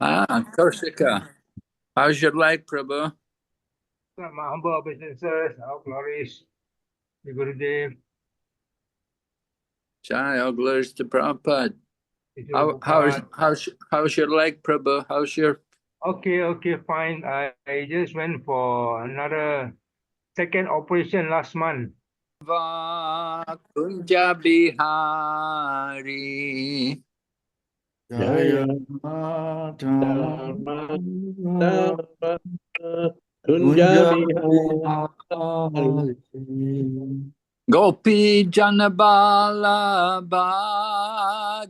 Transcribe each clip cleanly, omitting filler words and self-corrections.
Kaushika. How's your leg, Prabhu? My humble obeisances, all glories, the Gurudev. Jai, all glories to Prabhupada. Srila Prabhupada. How's your leg, Prabhu? How's your... Okay, fine. I just went for another second operation last month. Kunja Bihari. Jaya Kunja Bihari Gopi Janabala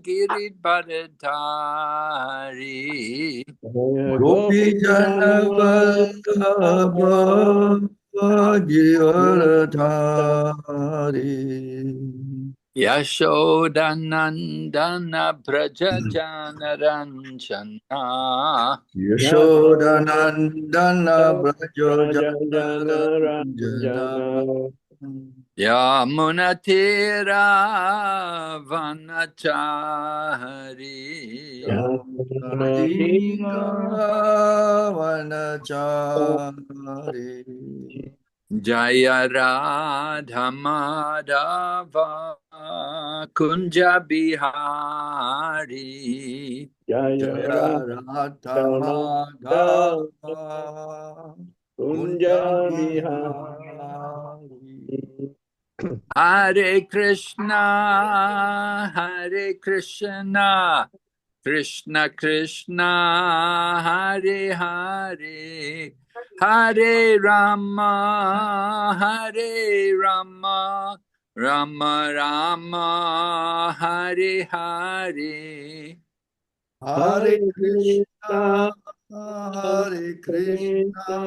Girid Bharadari. Gopi Janavallabha Giridharadhari Yashodanandana Braja Janaranjana. Yashodanandana Braja Janaranjana Yamunatira Vanachari. Yamunatira Vanachari Jaya Radha Madhava Kunja Bihari. Jaya Radha Madhava Kunja Bihari. Hare Krishna, Hare Krishna, Krishna Krishna, Hare Hare, Hare Rama, Hare Rama, Rama Rama, Hare Hare. Hare Krishna, Hare Krishna,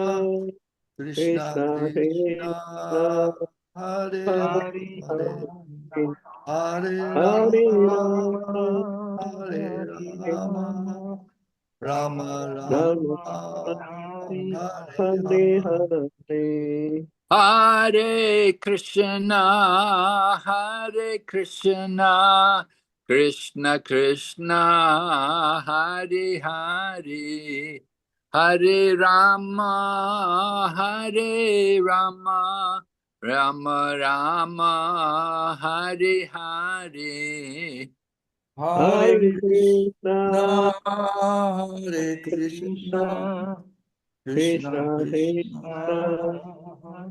Krishna Krishna, Hare Hare, Hare Rama, Hare Rama, Rama Rama, Hare Hare. Hare Krishna, Hare Krishna, Krishna Krishna, Hare Hare, Hare Rama, Hare Rama, Rama Rama, Hare Hare. Hare Krishna, Hare Krishna, Krishna Krishna,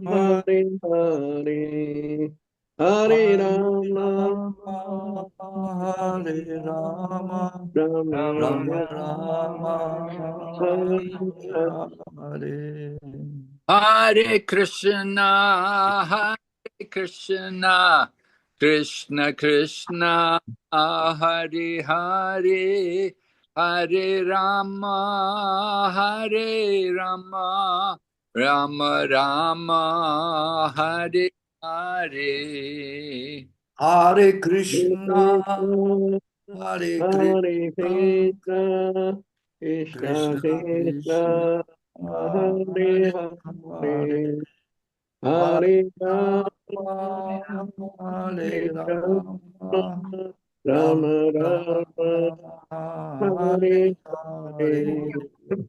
Hare Hare, Hare Rama, Hare Rama, Rama Rama, Hare Hare. Hare Krishna, Hare Krishna, Krishna Krishna, Hare Hare, Hare Rama, Hare Rama, Rama Rama, Hare Hare. Hare Krishna, Hare Krishna, Krishna Krishna, Hare Hare, Hare Rama, Hare Rama, Rama Rama, Hare Hare.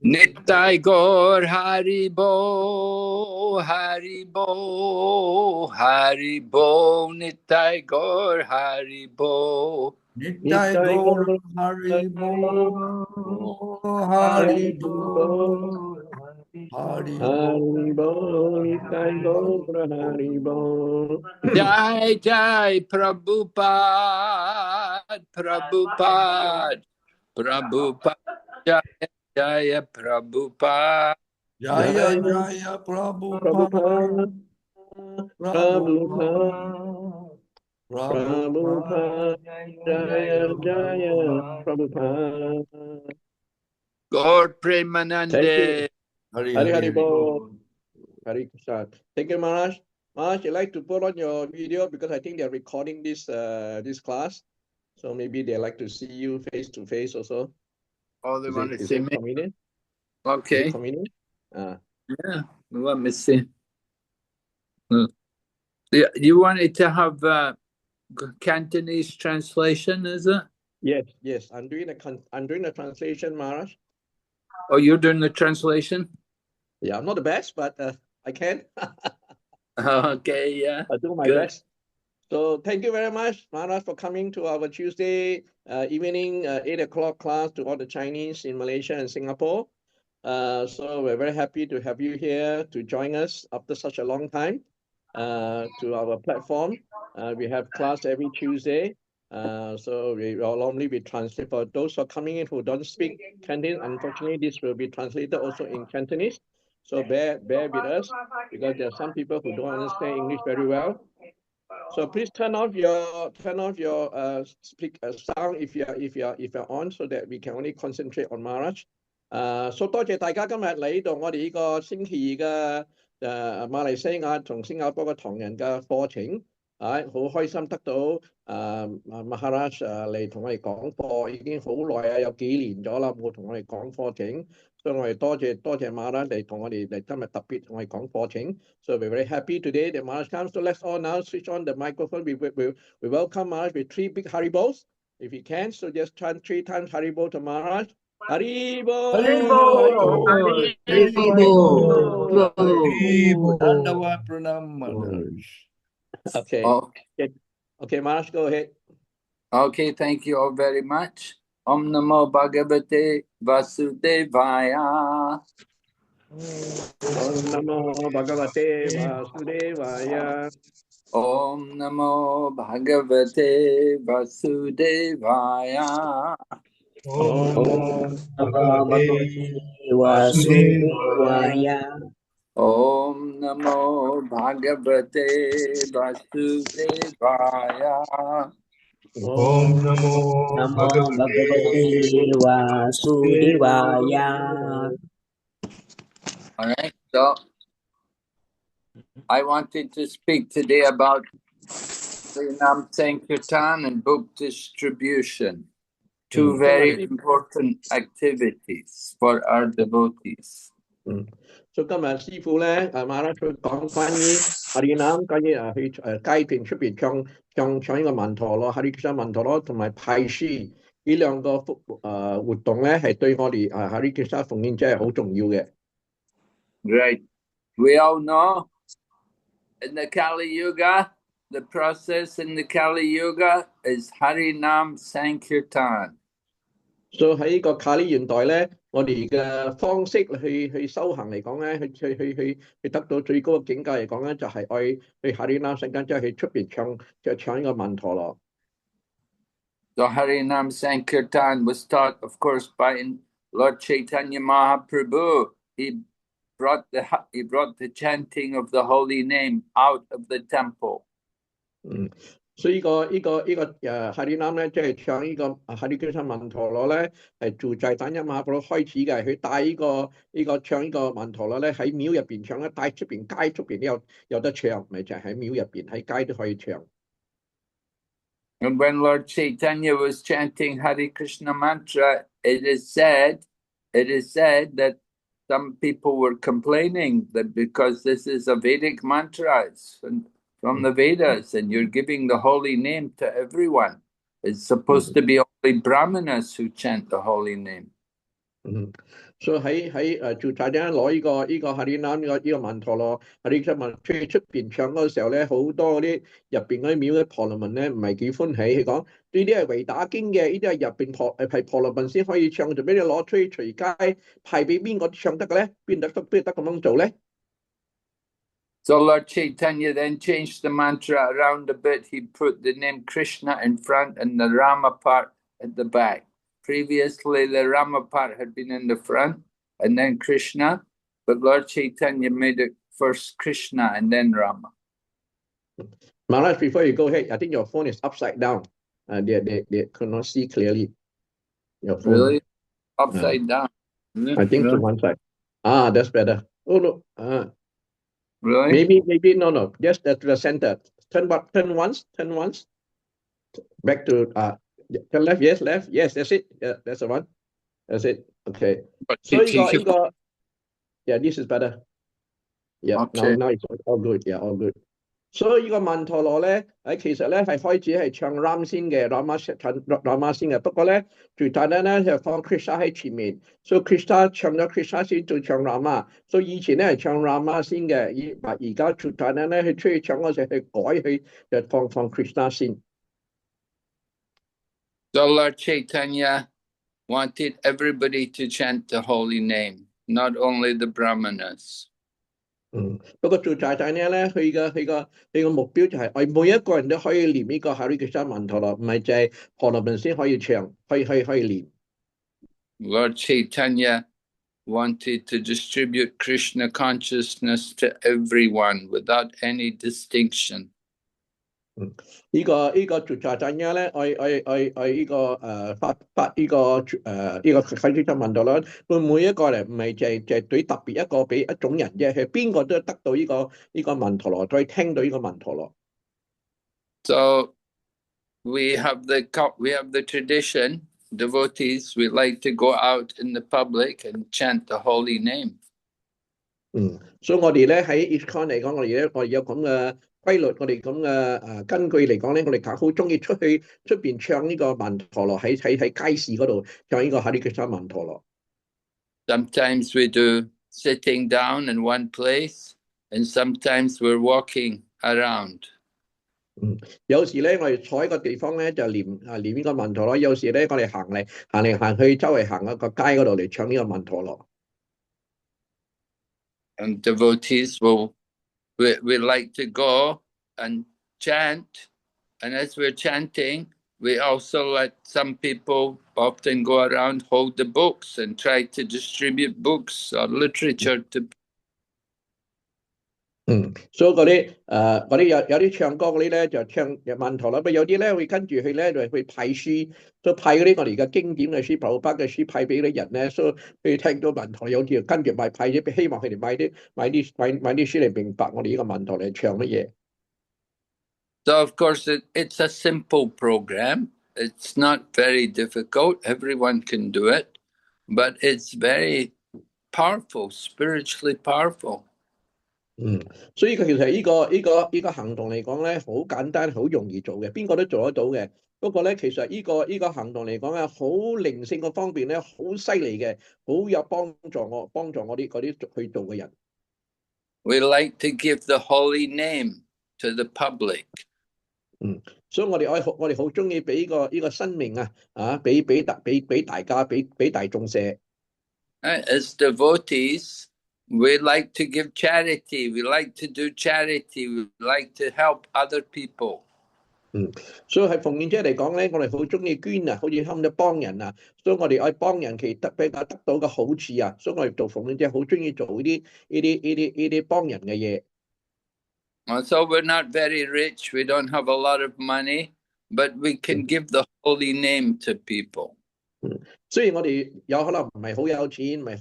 Nittai Gaur Haribo, Haribo, Haribo, Nittai Gaur Haribo. Nittai Gaur Haribo, Haribo, Haribo, Nittai Gaur Haribo. Jai Jai Prabhupada, Prabhupada, Prabhupada, Jaya Jaya Prabhupada. Jaya Jaya Prabhupada, Prabhupada, Prabhupada, Jaya Jaya Prabhupada. Gaur Premanande. Hari Hari Bol. Hari Krishna. Thank you, Maharaj. Maharaj, you'd like to put on your video because I think they're recording this this class. So maybe they like to see you face to face also. Oh, they want to see me? Convenient? Okay. Convenient? Yeah, let me see. Yeah, you wanted to have Cantonese translation, is it? Yes. I'm doing a translation, Maharaj. Oh, you're doing the translation? Yeah, I'm not the best, but I can. Okay, yeah. I do my Good. best. So thank you very much, Maharaj, for coming to our Tuesday evening 8 o'clock class to all the Chinese in Malaysia and Singapore. So we're very happy to have you here to join us after such a long time to our platform. We have class every Tuesday. So we will normally be translated for those who are coming in who don't speak Cantonese. Unfortunately, this will be translated also in Cantonese. So bear with us because there are some people who don't understand English very well. So please turn off your sound if you're on, so that we can only concentrate on Maharaj. So 多謝大家今日嚟到我哋呢個星期二嘅馬來西亞同新加坡嘅唐人嘅課程，好開心得到Maharaj 嚟同我哋講課，已經好耐啊，有幾年咗啦，冇同我哋講課程。所以我哋多謝Maharaj嚟同我哋嚟今日特別同我哋講課程。So we're very happy today that Maharaj comes. So let's all now switch on the microphone. We welcome Maharaj with 3 big Haribos, if you can. So just chant 3 times Haribo to Maharaj. Haribo! Haribo! Dandavat Pranam Maharaj. Okay. Okay, Maharaj, go ahead. Okay, thank you all very much. Om Namo Bhagavate Vasudevaya. Om Namo Bhagavate Vasudevaya. Om Namo Bhagavate Vasudevaya. Om Namo Bhagavate Vasudevaya. Om Namo Bhagavate Vasudevaya. Om Namo Bhagavate Vasudevaya. All right, so I wanted to speak today about Harinam Sankirtan and book distribution, 2 very important activities for our devotees. So 今日師父咧Maharaj講關於Harinam，關於去街邊出邊唱呢個曼陀羅、Hare Krishna 曼陀羅同埋派書呢兩個活動咧，係對我哋Hare Krishna 奉獻者係好重要嘅。Right. We all know in the Kali Yuga, the process in the Kali Yuga is Harinam Sankirtan. So 喺呢個卡里現代咧，我哋嘅方式去修行嚟講咧，去得到最高嘅境界嚟講咧，就係愛去Harinam Sankirtan，即係去出邊唱呢個曼陀羅。So Harinam Sankirtan was taught, of course, by Lord Chaitanya Mahaprabhu. He brought the chanting of the holy name out of the temple. 所以呢個Harinam咧，即係唱呢個Hare Krishna曼陀羅咧，係做在等一馬普開始嘅。佢帶呢個唱呢個曼陀羅咧，喺廟入邊唱咧，帶出邊街出邊都有得唱，咪就係喺廟入邊喺街都可以唱。And when Lord Chaitanya was chanting Hare Krishna mantra, it is said that some people were complaining that because this is a Vedic mantra, it's from the Vedas, and you're giving the holy name to everyone. It's supposed to be only Brahmanas who chant the holy name. So 喺做大家攞呢個Harinam呢個曼陀羅Hare Krishna出邊唱嗰個時候咧，好多啲入邊嗰啲廟嘅婆羅門咧唔係幾歡喜，佢講呢啲係維打經嘅，呢啲係入邊係婆羅門先可以唱，就俾你攞出去隨街派俾邊個唱得嘅咧？邊得咁樣做咧？ So Lord Chaitanya then changed the mantra around a bit. He put the name Krishna in front and the Rama part at the back. Previously, the Rama part had been in the front and then Krishna, but Lord Chaitanya made it first Krishna and then Rama. Maharaj, before you go ahead, I think your phone is upside down. They could not see clearly. Your phone. Really? Upside down? I think to one side. That's better. Oh no. Really? Maybe no. Just to the center. Turn once. Back to turn left. Yes, left. Yes, that's it. Yeah, that's the one. That's it. Okay. So you got. Yeah, this is better. Yeah. Okay. Now it's all good. Yeah, all good. 所以呢個曼陀羅咧，其實咧係開始係唱 Ram 先嘅，Rama 先嘅。不過咧，Chaitanya咧就放 Krishna 喺前面，所以 Krishna 唱咗 Krishna 先，再唱 Rama。所以以前咧係唱 Rama 先嘅，而家 Chaitanya咧佢出去唱嗰時去改去就放 Krishna 先。So Lord Chaitanya wanted everybody to chant the holy name, not only the Brahmanas. 不過做Chaitanya咧，佢個目標就係我每一個人都可以念呢個 Hare Krishna 曼陀羅，唔係淨係婆羅門先可以唱，可以念。Lord Chaitanya wanted to distribute Krishna consciousness to everyone without any distinction. 呢個做Chaitanya咧，我呢個發呢個啟示曼陀羅，佢每一個人唔係淨係對特別一個俾一種人啫，係邊個都得到呢個曼陀羅，再聽到呢個曼陀羅。So we have the tradition, devotees, we like to go out in the public and chant the holy name. 所以我哋咧喺 ISKCON 嚟講，我哋有咁嘅規律，我哋咁嘅根據嚟講咧，我哋好中意出邊唱呢個曼陀羅，喺街市嗰度唱呢個 Hare Krishna 曼陀羅。Sometimes we do sitting down in one place, and sometimes we're walking around. 有時咧我哋坐喺個地方咧就念呢個曼陀羅，有時咧我哋行嚟行去，周圍行一個街嗰度嚟唱呢個曼陀羅。And devotees we like to go and chant, and as we're chanting, we also let some people often go around, hold the books, and try to distribute books or literature to. 所以嗰啲有啲唱歌嗰啲咧就唱曼陀羅，不過有啲咧會跟住去咧就去派書，都派嗰啲我哋嘅經典嘅書、普巴嘅書派俾啲人咧，所以佢聽到曼陀羅有啲跟住派啲，希望佢哋買啲書嚟明白我哋呢個曼陀羅唱乜嘢。So of course it's a simple program. It's not very difficult. Everyone can do it, but it's very powerful, spiritually powerful. 所以其實呢個行動嚟講咧，好簡單，好容易做嘅，邊個都做得到嘅。不過咧，其實呢個行動嚟講咧，好靈性嘅方面咧，好犀利嘅，好有幫助我啲去做嘅人。We like to give the holy name to the public. 所以我哋好中意俾呢個生命俾大家俾大眾寫。As devotees, we like to give charity. We like to do charity. We like to help other people. 所以係奉獻者嚟講咧，我哋好中意捐啊，好似慳咗幫人啊，所以我哋愛幫人其實比較得到嘅好處啊，所以我哋做奉獻者好中意做呢啲幫人嘅嘢。So we're not very rich. We don't have a lot of money, but we can give the holy name to people. 雖然我哋有可能唔係好有錢，唔係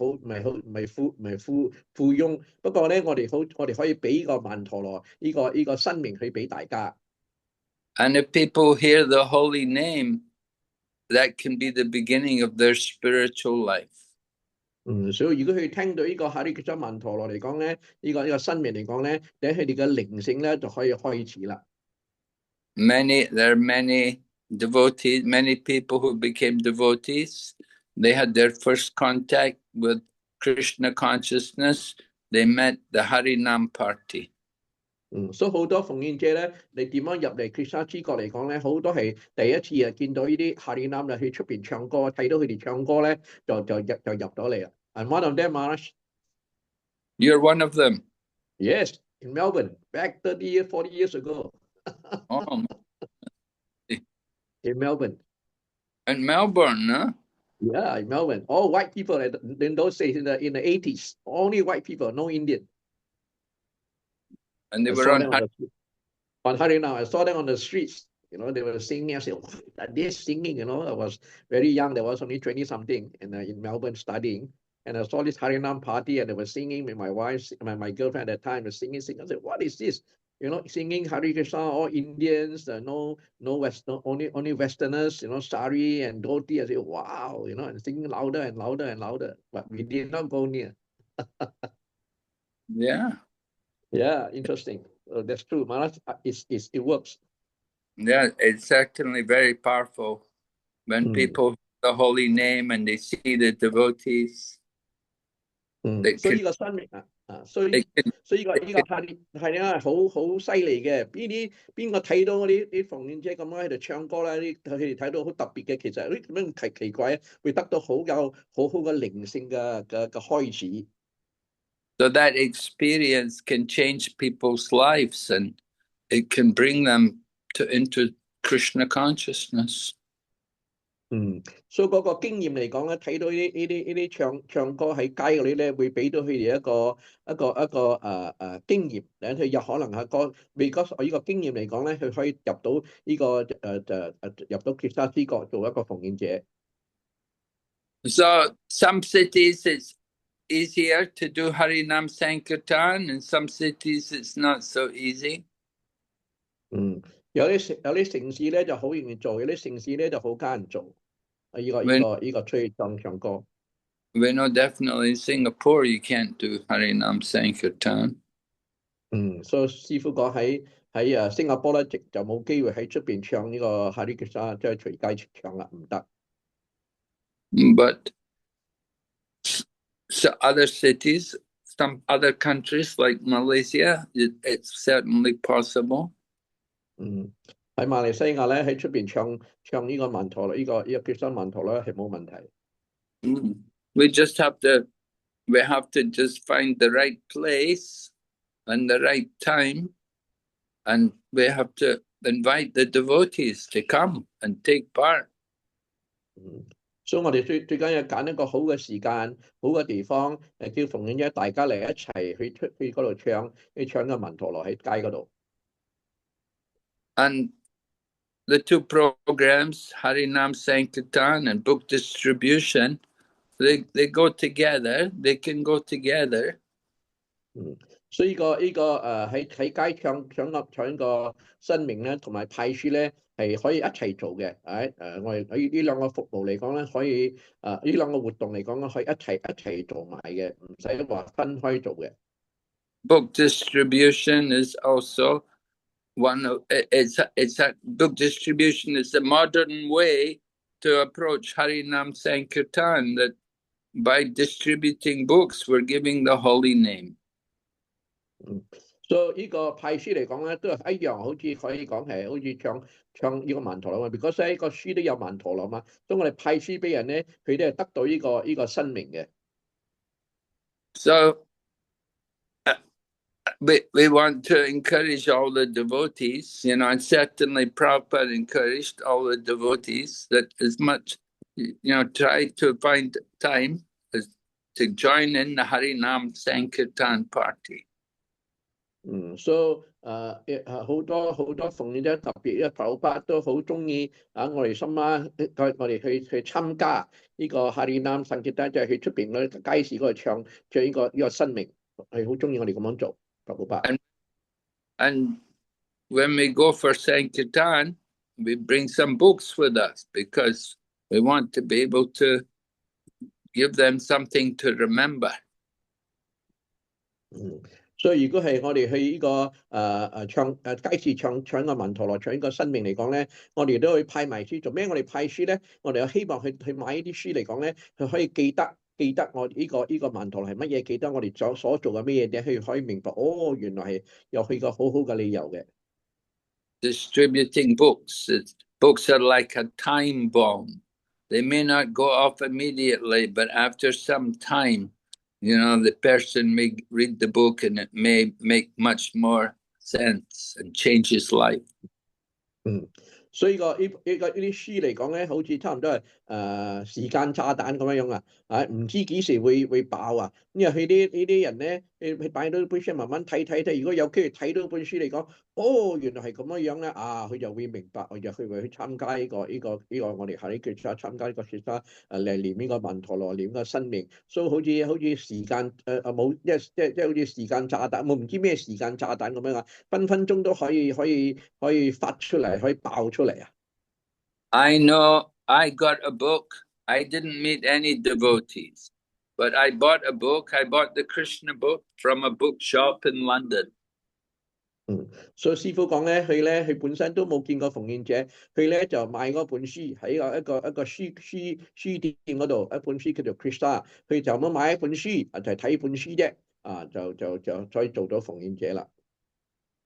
富翁，不過咧我哋可以俾呢個曼陀羅呢個生命去俾大家。And if people hear the holy name, that can be the beginning of their spiritual life. 所以如果佢聽到呢個Hare Krishna曼陀羅嚟講咧，呢個生命嚟講咧，喺佢哋嘅靈性咧就可以開始啦。There are many devotees, many people who became devotees. They had their first contact with Krishna consciousness. They met the Harinam party. 所以好多奉獻者咧，你點樣入嚟 Krishna 之國嚟講咧，好多係第一次見到呢啲Harinam啦，去出邊唱歌，睇到佢哋唱歌咧，就入咗嚟啦。And one of them, Maharaj. You're one of them. Yes, in Melbourne, back 30 years, 40 years ago. Oh. In Melbourne. In Melbourne, huh? Yeah, in Melbourne. All white people in those days in the 80s. Only white people, no Indian. And they were on Harinam. I saw them on the streets. You know, they were singing. I said, "What are they singing?" You know, I was very young. There was only 20-something, and in Melbourne studying. And I saw this Harinam party, and they were singing with my wife, my girlfriend at the time was singing. I said, "What is this?" You know, singing Hare Krishna, all Indians, no Western, only Westerners. You know, sari and dhoti. I said, "Wow!" You know, and singing louder and louder and louder. But we did not go near. Yeah. Yeah, interesting. that's true. Maharaj, it works. Yeah, it's certainly very powerful when people hear the holy name and they see the devotees. It 所以 can, 個生命所 it 以 can, 係啊，好犀利嘅。邊個睇到啲奉獻者咁樣喺度唱歌啦？佢哋睇到好特別嘅，其實啲咁樣奇怪，會得到好好嘅靈性嘅開始。so that experience can change people's lives and it can bring them into Krishna consciousness. 所以嗰個經驗嚟講咧，睇到呢啲唱歌喺街嗰啲咧，會俾到佢哋一個經驗，佢有可能係為呢個經驗嚟講咧，佢可以入到呢個入到結沙之國做一個奉獻者。So some cities it's easier to do Harinam Sankirtan, and some cities it's not so easy. 有啲城市咧就好容易做，有啲城市咧就好艱難做。呢個吹唱歌。We know definitely in Singapore you can't do Harinam Sankirtan. 所以師傅講喺新加坡咧，就冇機會喺出邊唱呢個哈利吉沙，即係隨街唱啦，唔得。But so other cities, some other countries like Malaysia, it's certainly possible. 喺馬來西亞咧，喺出邊唱呢個曼陀羅，呢個吉沙曼陀羅係冇問題。We have to just find the right place and the right time, and we have to invite the devotees to come and take part. 所以我哋最緊要揀一個好嘅時間、好嘅地方，叫奉獻者大家嚟一齊去嗰度唱個曼陀羅喺街嗰度。And the two programs, Harinam Sankirtan and book distribution, they go together. They can go together. 所以呢個喺街唱個新名咧，同埋派書咧係可以一齊做嘅。我哋喺呢兩個服務嚟講咧，可以呢兩個活動嚟講咧，可以一齊做埋嘅，唔使話分開做嘅。Book distribution is also one of book distribution is a modern way to approach Harinam Sankirtan, that by distributing books we're giving the holy name. 所以呢個派書嚟講咧，都係一樣，好似可以講係好似唱呢個曼陀羅嘛。because 呢個書都有曼陀羅嘛，所以我哋派書俾人咧，佢都係得到呢個生命嘅。So we want to encourage all the devotees, and certainly Prabhupada encouraged all the devotees that as much, try to find time to join in the Harinam Sankirtan party. 所以好多奉獻者特別咧，Prabhupada都好中意我哋心啦，我哋去參加呢個Harinam Sankirtan，即係去出邊嗰啲街市嗰度唱呢個生命，係好中意我哋咁樣做，Prabhupada。And when we go for Sankirtan, we bring some books with us because we want to be able to give them something to remember. 所以如果係我哋去呢個街市唱個曼陀羅，唱呢個生命嚟講咧，我哋都會派埋書。做咩？我哋派書咧，我哋有希望去買呢啲書嚟講咧，佢可以記得我呢個曼陀羅係乜嘢，記得我哋所做嘅咩嘢咧，佢可以明白。原來係有佢個好嘅理由嘅。Distributing books are like a time bomb. They may not go off immediately, but after some time, the person may read the book and it may make much more sense and change his life. 所以呢啲書嚟講咧，好似差唔多係時間炸彈咁樣啊！唔知幾時會爆啊！因為佢呢啲人咧，佢擺到本書慢慢睇，如果有機會睇到本書嚟講，原來係咁樣咧佢就會明白，佢就會去參加呢個我哋下啲決賽參加呢個決賽嚟念呢個曼陀羅，念個生命，所以好似時間冇即係好似時間炸彈，我唔知咩時間炸彈咁樣分分鐘都可以發出嚟，可以爆出嚟啊！ I know I got a book. I didn't meet any devotees, but I bought a book. I bought the Krishna book from a bookshop in London. 所以師傅講咧，佢本身都冇見過奉獻者，佢咧就買嗰本書喺一個書店嗰度，一本書叫做 Krishna， 佢就咁買一本書，就係睇本書啫，就所以做到奉獻者啦。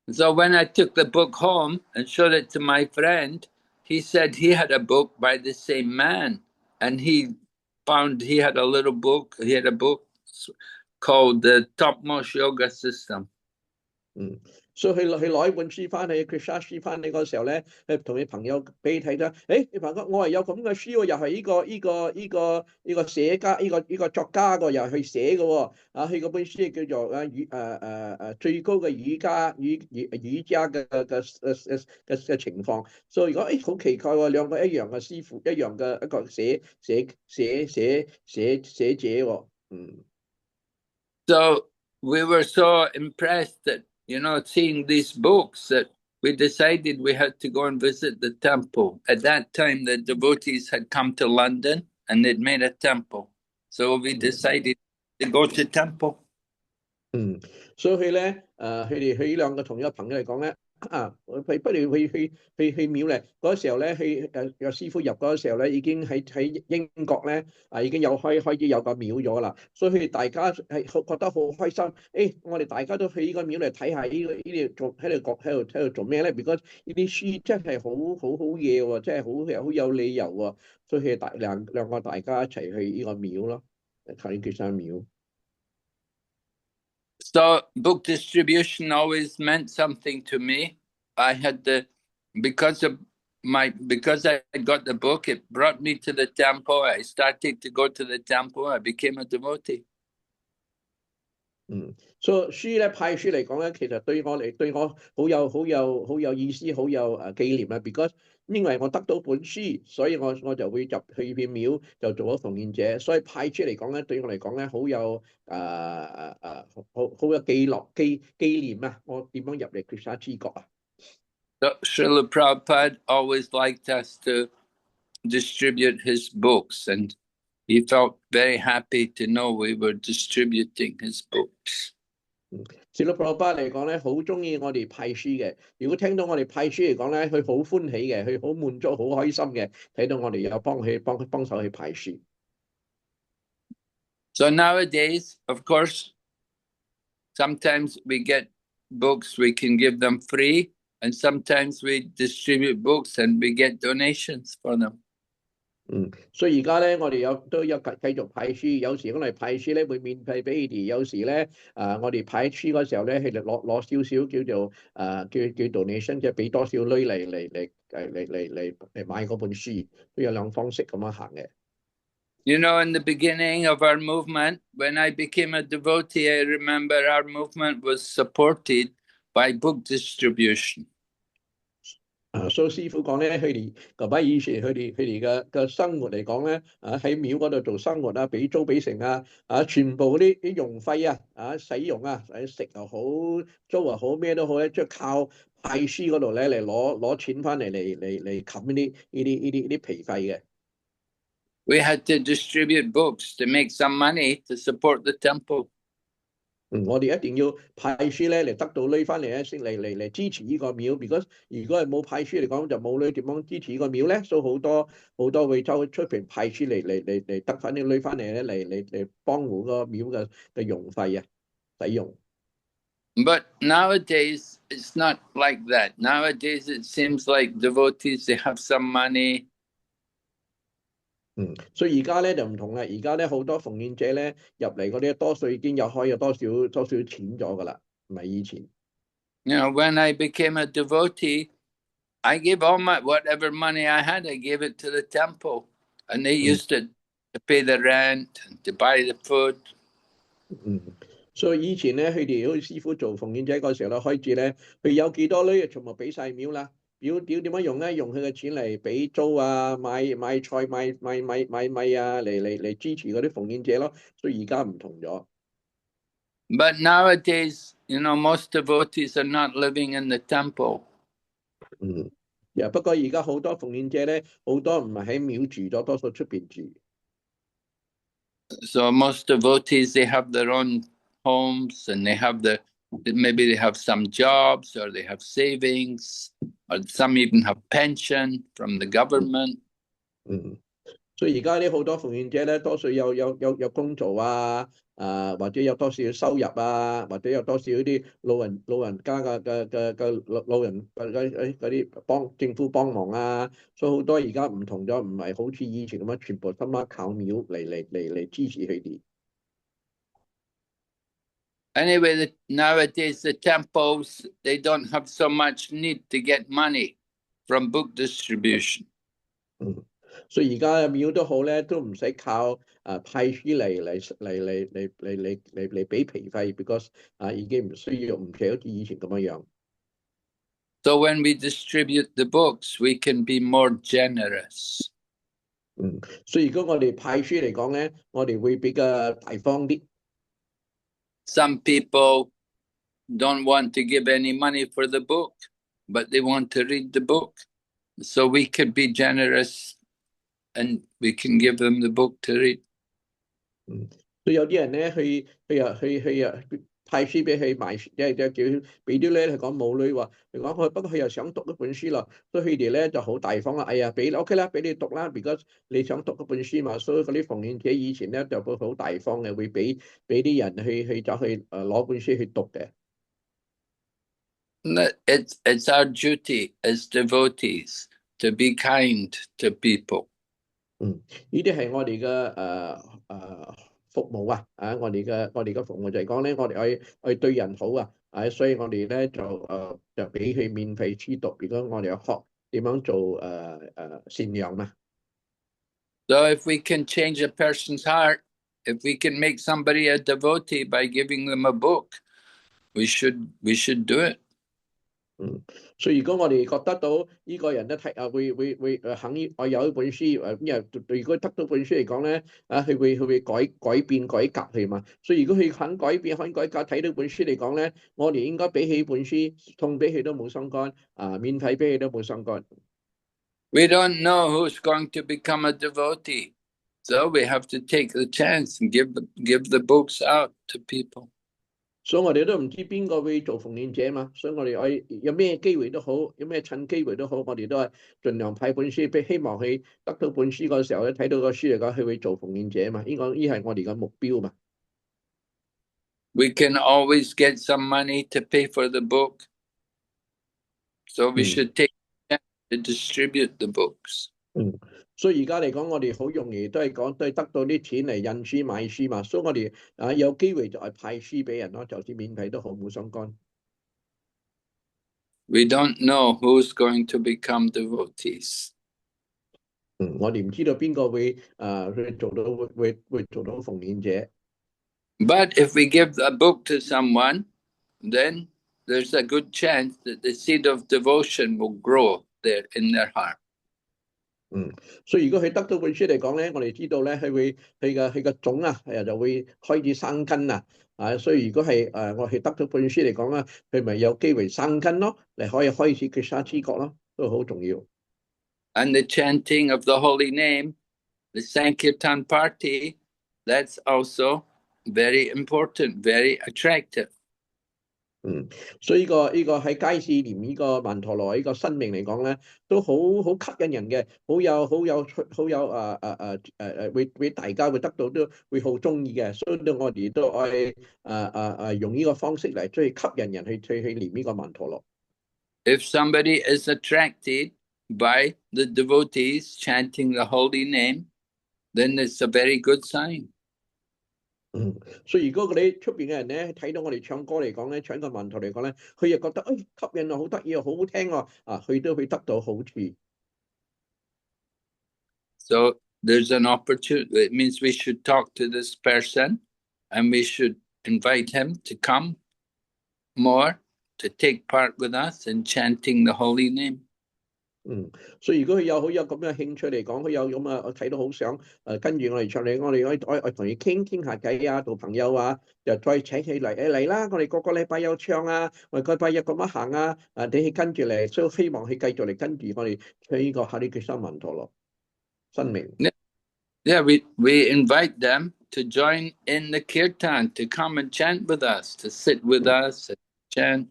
So when I took the book home and showed it to my friend, he said he had a book by the same man, and he found he had a little book. He had a book called The Topmost Yoga System. 所以佢攞一本書翻去 Krishna 書翻嚟嗰時候咧，佢同佢朋友俾睇咗，你朋友我係有咁嘅書喎，又係呢個寫家呢個作家個又係去寫嘅喎，佢嗰本書叫做最高嘅瑜伽嘅情況，所以如果好奇怪喎，兩個一樣嘅師傅，一樣嘅一個寫者喎，So we were so impressed that, seeing these books, that we decided we had to go and visit the temple. At that time, the devotees had come to London and they'd made a temple. So we decided to go to temple. 所以佢咧，佢兩個同一個朋友嚟講咧，佢不如去廟咧。嗰時候咧，有師傅入嗰時候咧，已經喺英國咧，已經開始有個廟咗啦。所以佢哋大家係覺得好開心。我哋大家都去呢個廟嚟睇下呢度喺度做咩咧？because呢啲書真係好嘢喎，真係好有理由喎。所以佢哋兩個大家一齊去呢個廟咯，睇決山廟。So book distribution always meant something to me. I had because I got the book, it brought me to the temple. I started to go to the temple. I became a devotee. 所以書咧派書嚟講咧，其實對我好有意思，好有紀念啊。because 因為我得到本書，所以我就會入去片廟就做咗奉獻者。所以派書嚟講咧，對我嚟講咧，好有好有紀念啊！我點樣入嚟 Krishna 知覺啊？ So Srila Prabhupada always liked us to distribute his books, and he felt very happy to know we were distributing his books. Srila Prabhupada嚟講咧，好中意我哋派書嘅。如果聽到我哋派書嚟講咧，佢好歡喜嘅，佢好滿足、好開心嘅，睇到我哋有幫手去派書。So nowadays, of course, sometimes we get books, we can give them free, and sometimes we distribute books and we get donations for them. 所以而家咧，我哋都有繼續派書，有時我哋派書咧會免費俾佢哋，有時咧我哋派書嗰時候咧，佢哋攞少少叫做叫 donation， 即係俾多少鐳嚟買嗰本書，都有兩方式咁樣行嘅。In the beginning of our movement, when I became a devotee, I remember our movement was supported by book distribution. 所以師傅講咧，佢哋嗰班以前佢哋嘅生活嚟講咧，喺廟嗰度做生活啊，俾租俾成全部嗰啲用費使用食又好，租又好，咩都好咧，即係靠派書嗰度咧嚟攞錢翻嚟冚呢啲皮費嘅。We had to distribute books to make some money to support the temple. 我哋一定要派書咧嚟得到鐳翻嚟咧，先嚟支持呢個廟。如果係冇派書嚟講，就冇鐳點樣支持呢個廟咧？所以好多會出邊派書嚟得翻啲鐳翻嚟咧，嚟幫護個廟嘅用費使用。But nowadays it's not like that. Nowadays it seems like devotees they have some money. 所以而家咧就唔同啦，而家咧好多奉獻者咧入嚟嗰啲多數已經可以有多少錢咗噶啦，唔係以前。When I became a devotee, I gave all whatever money I had, I gave it to the temple, and they used it to pay the rent, to buy the food. 所以以前咧，佢哋好似師傅做奉獻者嗰時候咧，開始咧，佢有幾多鐳，全部俾晒廟啦。廟點樣用咧？用佢嘅錢嚟俾租買菜買米嚟支持嗰啲奉獻者咯。所以而家唔同咗。But nowadays, most devotees are not living in the temple. 不過而家好多奉獻者咧，好多唔係喺廟住咗，多數出邊住。So most devotees they have their own homes and they have the maybe they have some jobs or they have savings or some even have pension from the government. 所以而家啲好多奉獻者咧，多數有工做啊，或者有多少收入啊，或者有多少啲老人家嘅老人嗰啲政府幫忙啊，所以好多而家唔同咗，唔係好似以前咁樣全部心媽靠廟嚟支持佢哋。Anyway, nowadays the temples, they don't have so much need to get money from book distribution. 所以而家廟都好咧，都唔使靠派書嚟俾皮費 ，because 已經唔需要，唔似好似以前咁樣。So when we distribute the books, we can be more generous. 所以如果我哋派書嚟講咧，我哋會比較大方啲。Some people don't want to give any money for the book, but they want to read the book. So we could be generous and we can give them the book to read. 所以有啲人咧，去派書俾佢買，即係叫俾啲咧係講母女話，佢講佢不過佢又想讀一本書啦，所以佢哋咧就好大方啦。哎呀，俾 OK 啦，俾你讀啦，because 你想讀一本書嘛，所以嗰啲奉獻者以前咧就會好大方嘅，會俾啲人去走去攞本書去讀嘅。It's our duty as devotees to be kind to people. 呢啲係我哋嘅服務啊！我哋嘅服務就係講咧，我哋愛對人好啊！所以我哋咧就俾佢免費書讀，如果我哋學點樣做善良嘛。So if we can change a person's heart, if we can make somebody a devotee by giving them a book, we should do it. 所以如果我哋覺得到呢個人咧會肯我有一本書因為如果得到本書嚟講咧佢會改變改革佢嘛，所以如果佢肯改變肯改革睇到本書嚟講咧，我哋應該俾起本書送俾佢都冇相干免費俾佢都冇相干。We don't know who's going to become a devotee, so we have to take the chance and give the books out to people. 所以我哋都唔知邊個會做奉獻者嘛，所以我哋有咩機會都好，有咩趁機會都好，我哋都係盡量派本書俾，希望佢得到本書嗰時候咧，睇到個書嚟講，佢會做奉獻者嘛，呢係我哋嘅目標嘛。We can always get some money to pay for the book, so we should take time to distribute the books. 所以而家嚟講，我哋好容易都係得到啲錢嚟印書買書嘛，所以我哋有機會就係派書俾人咯，就算免費都好冇相干。We don't know who's going to become devotees. 我哋唔知道邊個會做到奉獻者。But if we give a book to someone, then there's a good chance that the seed of devotion will grow there in their heart. 所以如果佢得到本書嚟講咧，我哋知道咧，佢嘅種就會開始生根所以如果係我哋得到本書嚟講啦，佢咪有機會生根咯，嚟可以開始結沙知覺咯，都好重要。And the chanting of the holy name, the Sankirtan party, that's also very important, very attractive. 所以呢個喺街市念呢個曼陀羅呢個生命嚟講咧，都好吸引人嘅，會大家會得到都會好中意嘅，所以我哋都愛用呢個方式嚟去吸引人去念呢個曼陀羅。If somebody is attracted by the devotees chanting the holy name, then it's a very good sign. 所以如果嗰啲出邊嘅人咧睇到我哋唱歌嚟講咧，唱個曼陀嚟講咧，佢又覺得吸引好得意好好聽佢都會得到好處。So there's an opportunity. It means we should talk to this person and we should invite him to come more, to take part with us in chanting the holy name. 所以如果佢有咁嘅興趣嚟講，佢有咁我睇到好想跟住我哋唱嚟，我哋可以同佢傾下偈做朋友就再請佢嚟啦，我哋個禮拜有唱我哋個禮拜有咁樣行你去跟住嚟，所以希望佢繼續嚟跟住我哋唱呢個哈利基沙曼陀羅生命。Yeah, we invite them to join in the kirtan, to come and chant with us, to sit with us, and chant.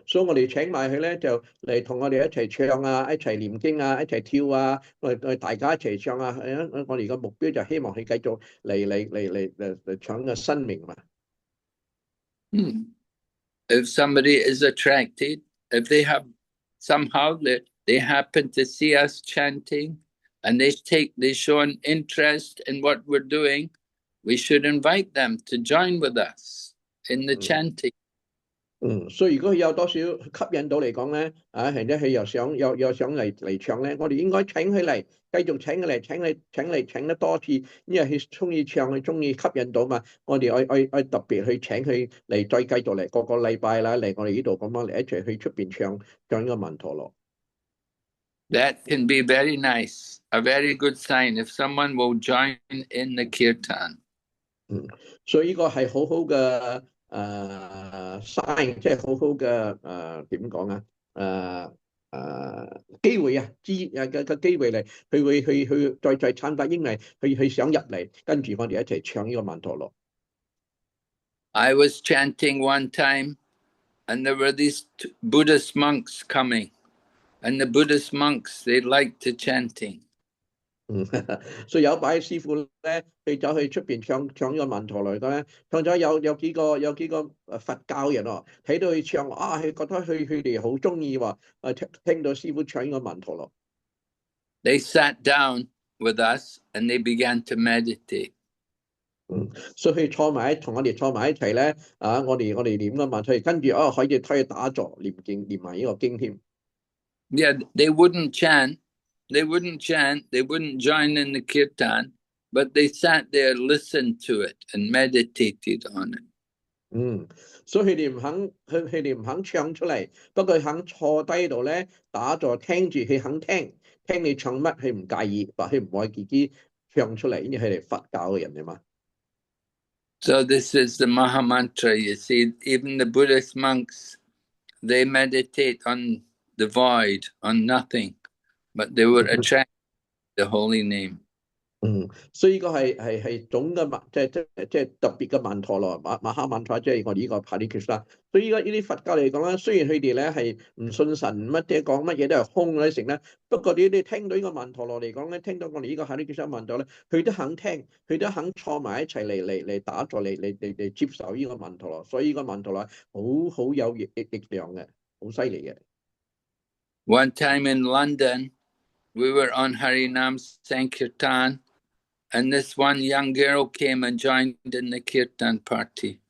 所以我哋請埋佢咧，就嚟同我哋一齊唱啊，一齊念經啊，一齊跳啊，我哋大家一齊唱啊。我哋個目標就希望佢繼續嚟搶個生命嘛。If somebody is attracted, if they have somehow they happen to see us chanting, and they show an interest in what we're doing, we should invite them to join with us in the chanting. 所以如果佢有多少吸引到嚟講咧，或者佢又想嚟唱咧，我哋應該請佢嚟，繼續請佢嚟，請得多次，因為佢中意唱，佢中意吸引到嘛。我哋愛特別去請佢嚟，再繼續嚟個禮拜啦，嚟我哋呢度咁樣嚟一齊去出邊唱呢個曼陀羅。That can be very nice, a very good sign if someone will join in the kirtan. 所以呢個係好好嘅。sign 即係好好嘅點講機會啊，嘅機會嚟，佢會去再參加，因為佢想入嚟，跟住我哋一齊唱呢個曼陀羅。I was chanting one time, and there were these Buddhist monks coming, and the Buddhist monks, they liked the chanting. 所以有擺師傅咧，佢走去出邊唱呢個曼陀羅嘅咧，唱咗有幾個佛教人睇到佢唱佢覺得佢哋好中意喎，聽到師傅唱呢個曼陀羅。They sat down with us and they began to meditate. 所以佢同我哋坐埋一齊咧，我哋念個曼陀羅，跟住可以推打坐念埋呢個經添。Yeah, they wouldn't chant. They wouldn't join in the kirtan, but they sat there, listened to it, and meditated on it. 所以佢哋唔肯唱出嚟，不過佢肯坐低度咧打坐聽住，佢肯聽你唱乜，佢唔介意，但佢唔會自己唱出嚟，因為佢哋佛教嘅人嚟嘛。So this is the Maha Mantra. You see, even the Buddhist monks, they meditate on the void, on nothing. But they were attracted to the holy name. 所以呢個係總嘅即係特別嘅曼陀羅，馬哈曼陀，即係我哋呢個帕里決啦。所以呢啲佛教嚟講咧，雖然佢哋咧係唔信神，乜嘢講乜嘢都係空咧成咧，不過你聽到呢個曼陀羅嚟講咧，聽到我哋呢個帕里決曼陀咧，佢都肯聽，佢都肯坐埋一齊嚟打坐嚟接受呢個曼陀羅。所以呢個曼陀羅好有力量嘅，好犀利嘅。One time in London, we were on Harinam Sankirtan, and this one young girl came and joined in the kirtan party.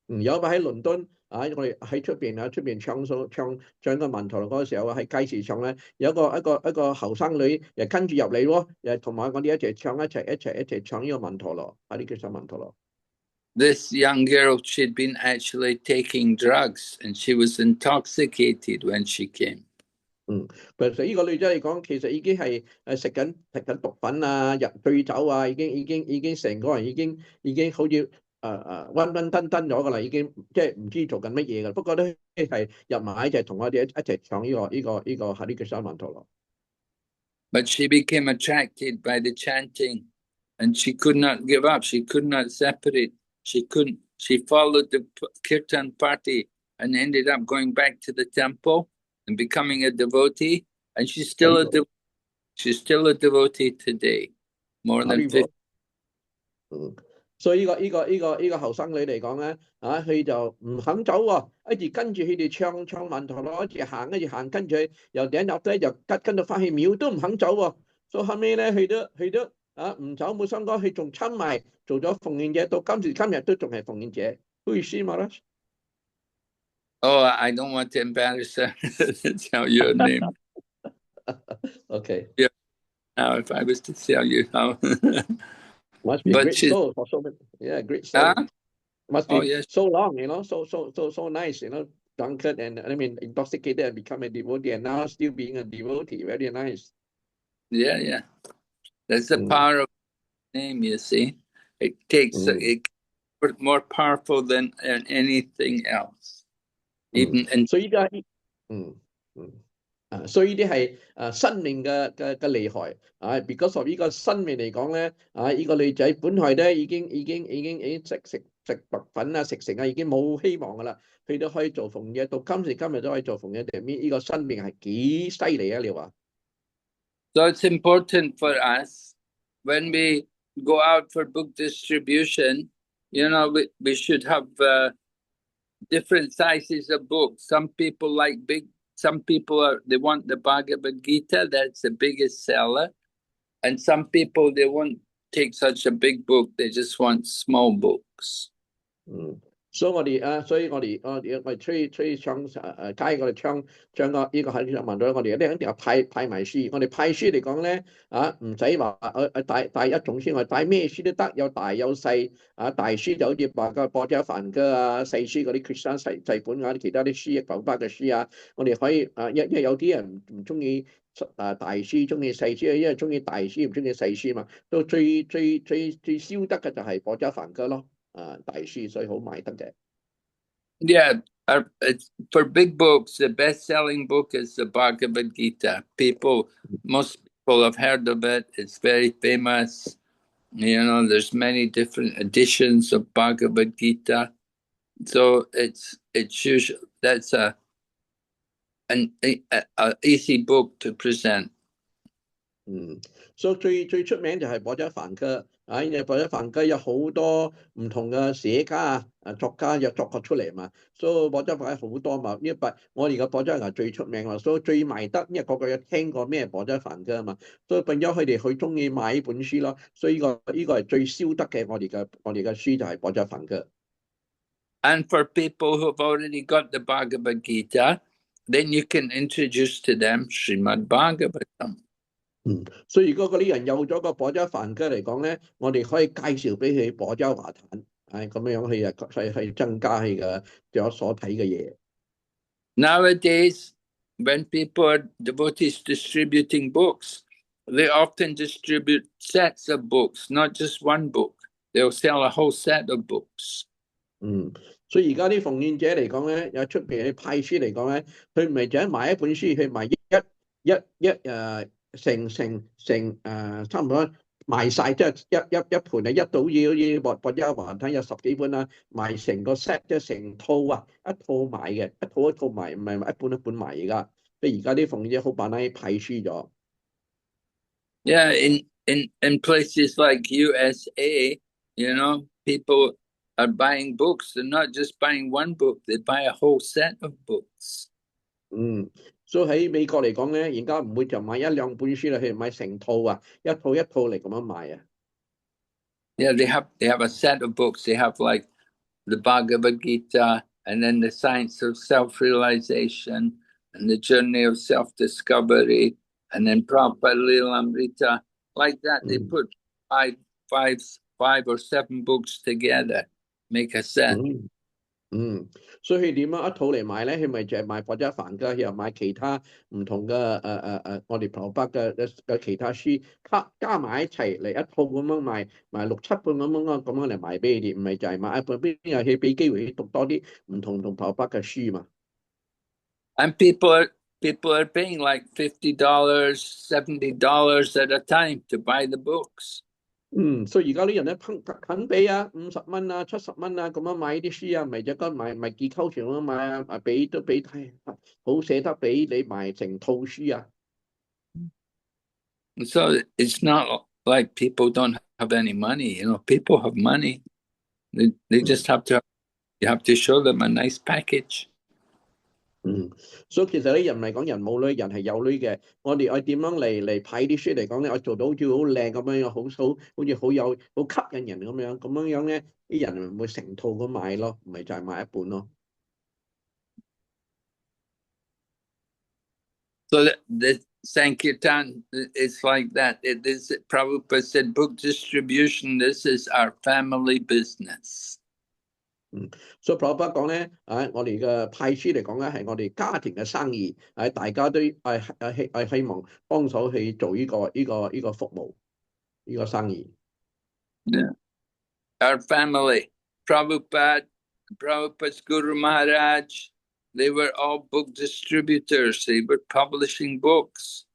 有擺喺倫敦我哋喺出邊唱個曼陀羅嗰個時候喺街市唱咧，有一個後生女又跟住入嚟喎，又同埋我哋一齊唱呢個曼陀羅，呢個曼陀羅。This young girl, she'd been actually taking drugs, and she was intoxicated when she came. 其實呢個女仔嚟講，其實已經係食緊毒品啊，醉酒啊，已經成個人已經好似暈登咗噶啦，已經即係唔知做緊乜嘢噶。不過咧係入埋就係同我哋一齊唱呢個哈利克沙曼陀羅。But she became attracted by the chanting, and she could not give up. She could not separate. She followed the kirtan party and ended up going back to the temple and becoming a devotee, and she's still a devotee today, more than 50. 所以呢個後生女嚟講咧，佢就唔肯走喎，一直跟住佢哋唱曼陀羅，一直行，跟住由頂入咧就跟到翻去廟都唔肯走喎。所以後尾咧，佢都唔走冇相干，佢仲親埋做咗奉獻者，到今日都仲係奉獻者。Who is she, Maharaj? Oh, I don't want to embarrass her to tell you her name. Okay. Yeah. Now, if I was to tell you how. Must be a great soul for so many. Yeah, great soul. Must be so long, so nice, drunkard and intoxicated and become a devotee, and now still being a devotee. Very nice. Yeah. That's the power of the name, you see. It takes it more powerful than anything else. Even and 所以依家所以呢啲係生命嘅厲害because of 呢個生命嚟講咧，呢個女仔本來咧已經食白粉啊、食成啊，已經冇希望噶啦，佢都可以做縫嘢，到今時今日都可以做縫嘢，呢個生命係幾犀利啊！你話？ So it's important for us when we go out for book distribution, we should have different sizes of books. Some people like big, some people they want the Bhagavad Gita, that's the biggest seller. And some people, they won't take such a big book, they just want small books. 所以我哋吹唱街，我哋唱個呢個喺上問到我哋一定要派埋書。我哋派書嚟講咧，唔使話帶一種書，我帶咩書都得，有大有細。大書就好似話個薄伽梵歌啊，細書嗰啲決山細本啊，其他啲書900嘅書啊，我哋可以因為有啲人唔中意大書，中意細書，因為中意大書唔中意細書嘛。都最燒得嘅就係薄伽梵歌咯。大書所以好賣得嘅。Yeah, for big books, the best-selling book is the Bhagavad Gita. Most people have heard of it. It's very famous. There's many different editions of Bhagavad Gita. So it's usually that's an easy book to present. 所以最出名就係薄伽梵歌。因為薄伽梵歌有好多唔同嘅寫家作家又作過出嚟嘛，所以薄伽梵好多嘛。我哋嘅薄伽梵最出名嘛，所以最賣得，因為個個有聽過咩薄伽梵歌啊嘛，所以變咗佢哋好中意買呢本書咯。所以呢個係最燒得嘅，我哋嘅書就係薄伽梵歌。And for people who've already got the Bhagavad Gita, then you can introduce to them Srimad Bhagavatam. 所以如果嗰啲人有咗個薄伽梵歌嚟講咧，我哋可以介紹俾佢薄伽華壇，咁樣佢係增加佢嘅所睇嘅嘢。Nowadays, when people are devotees distributing books, they often distribute sets of books, not just one book. They'll sell a whole set of books. 所以而家啲奉獻者嚟講咧，有出邊去派書嚟講咧，佢唔係淨係買一本書，佢買差唔多賣晒，即係一盤一到要薄伽華壇有10幾本啦，賣成個 set 即係成套一套賣嘅，一套賣，唔係一本賣而家。即係而家啲奉獻者好扮拉派書咗。Yeah, in places like USA, people are buying books. They're not just buying one book; they buy a whole set of books. 所以喺美國嚟講咧，而家唔會就買1-2本書啦，佢買成套一套嚟咁樣賣啊。Yeah, they have a set of books. They have like the Bhagavad Gita, and then the Science of Self-Realization, and the Journey of Self-Discovery, and then Prabhupada Lilamrita. Like that, they put five or 7 books together, make a set. 所以佢點樣一套嚟買咧？佢咪就係買薄伽梵歌，又買其他唔同嘅我哋旁北嘅其他書，加埋一齊嚟一套咁樣賣6-7本咁樣嚟賣俾你哋，唔係就係買一本，邊有佢俾機會讀多啲唔同旁北嘅書嘛。And people are paying like $50, $70 at a time to buy the books. 所以而家啲人咧肯俾50蚊70蚊咁樣買啲書啊，咪就咁買寄溝錢咁買俾好捨得俾你買成套書啊。So it's not like people don't have any money. People have money. They just you have to show them a nice package. 所以其實啲人唔係講人冇女，人係有女嘅。我哋點樣嚟派啲書嚟講咧？我做到好似好靚咁樣，好似好吸引人咁樣咧，啲人唔會成套咁買咯，唔係就係買一本咯。So the Sankirtan is like that. Prabhupada said, book distribution, this is our family business. 所以普巴講咧，我哋嘅派書嚟講咧，係我哋家庭嘅生意，大家都希望幫手去做呢個服務，呢個生意。Yeah, our family, Prabhupada's Guru Maharaj, they were all book distributors. They were publishing books.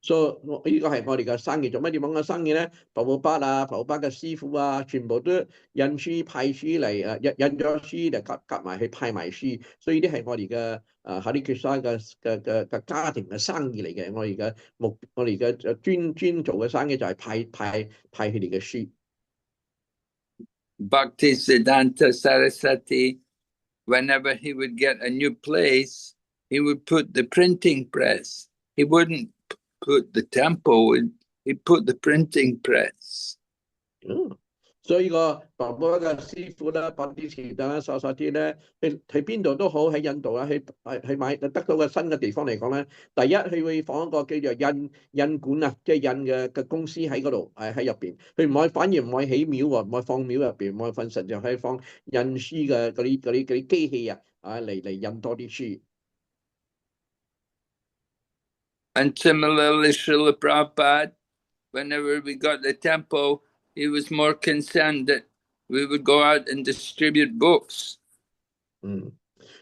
所以呢個係我哋嘅生意。做乜點樣嘅生意咧？婆布巴嘅師傅啊，全部都印書派書嚟印咗書嚟夾埋去派埋書。所以呢啲係我哋嘅Hare Krishna嘅家庭嘅生意嚟嘅。我哋嘅專做嘅生意就係派佢哋嘅書。Bhaktisiddhanta Saraswati, whenever he would get a new place, he would put the printing press. He wouldn't put the temple, he'd put the printing press. 所以個婆布嘅師傅咧，Bhaktisiddhanta Saraswati咧，喺邊度都好，喺印度啦，去買得到個新嘅地方嚟講咧，第一佢會放一個叫做印館啊，即係印嘅公司喺嗰度，喺入邊，佢反而唔可以起廟喎，唔可以放廟入邊，唔可以放神，就可以放印書嘅嗰啲機器啊，嚟印多啲書。And similarly, Srila Prabhupada, whenever we got the temple, he was more concerned that we would go out and distribute books.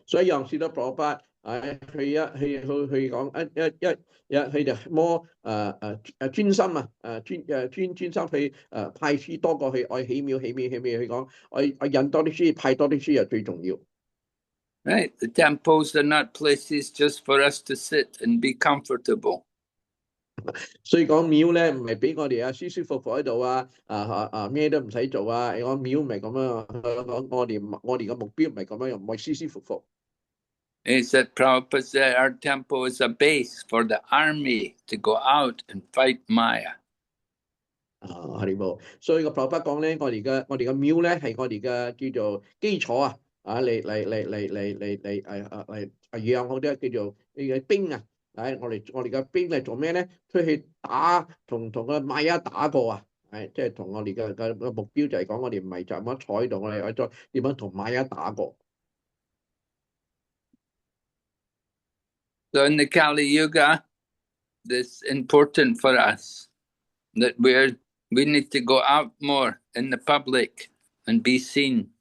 所以讓Srila Prabhupada去講佢就more 專心啊，專心去派書多過去愛起廟去講，我印多啲書，派多啲書係最重要。Right, the temples are not places just for us to sit and be comfortable. 所以講廟咧，唔係俾我哋舒舒服服喺度咩都唔使做啊！我廟唔係咁樣，我哋嘅目標唔係咁樣，又唔係舒舒服服。It's that Prabhupada said our temple is a base for the army to go out and fight Maya. 係冇，所以個Prabhupada講咧，我哋嘅廟咧係我哋嘅叫做基礎啊！嚟養好啲叫做呢個兵啊！我哋嘅兵係做咩咧？出去打同個瑪雅打過啊！即係同我哋嘅目標就係講，我哋唔係就咁樣坐喺度，我哋再點樣同瑪雅打過。So in the Kali Yuga, this is important for us that we need to go out more in the public and be seen.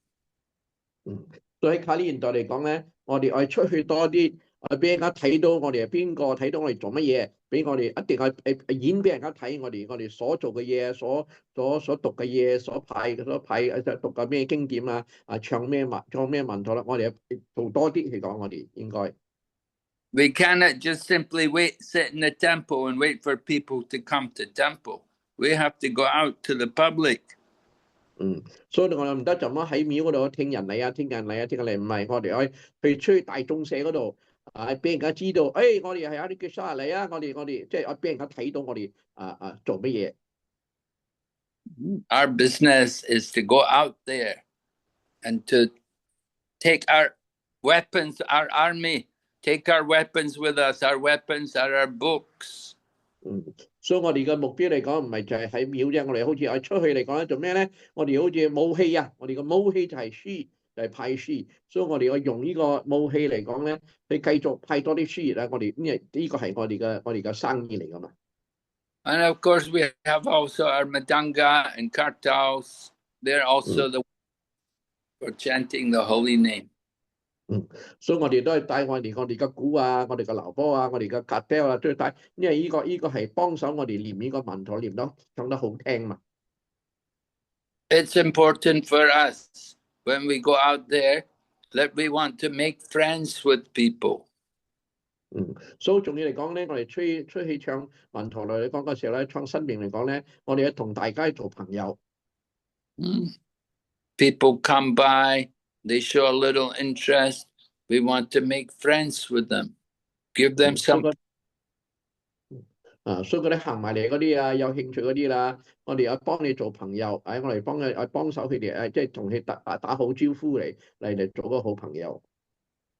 所以喺卡利現代嚟講咧，我哋愛出去多啲，俾人家睇到我哋係邊個，睇到我哋做乜嘢，俾我哋一定係演俾人家睇我哋所做嘅嘢，所讀嘅嘢，所派讀嘅咩經典啊，唱咩文陀啦，我哋做多啲去講，我哋應該。We cannot just simply sit in the temple and wait for people to come to temple. We have to go out to the public. 所以我哋唔得就咁喺廟嗰度聽人嚟，唔係我哋去出去大眾社嗰度，俾人家知道，我哋係Hare Krishna嚟啊！我哋即係俾人家睇到我哋做乜嘢。Our business is to go out there and to take our weapons, our army, take our weapons with us. Our weapons are our books. 所以我哋嘅目標嚟講，唔係就係喺廟啫。我哋好似出去嚟講咧，做咩咧？我哋好似武器啊！我哋嘅武器就係書，就係派書。所以我哋要用呢個武器嚟講咧，去繼續派多啲書啦。我哋呢個係我哋嘅生意嚟噶嘛。And of course, we have also our madanga and kartals. They're also the for chanting the holy name. 所以我哋都係帶我哋嘅鼓啊，我哋嘅流波啊，我哋嘅格雕啊，都要帶，因為呢個係幫手我哋念呢個文陀，念得唱得好聽嘛。It's important for us when we go out there that we want to make friends with people. 所以重要嚟講咧，我哋出去唱文陀嚟講嘅時候咧，唱新名嚟講咧，我哋同大家做朋友。People come by. They show a little interest. We want to make friends with them. Give them some. 所以嗰啲行埋嚟嗰啲有興趣嗰啲啦，我哋幫你做朋友，我哋幫手佢哋，即係同佢打好招呼嚟做個好朋友。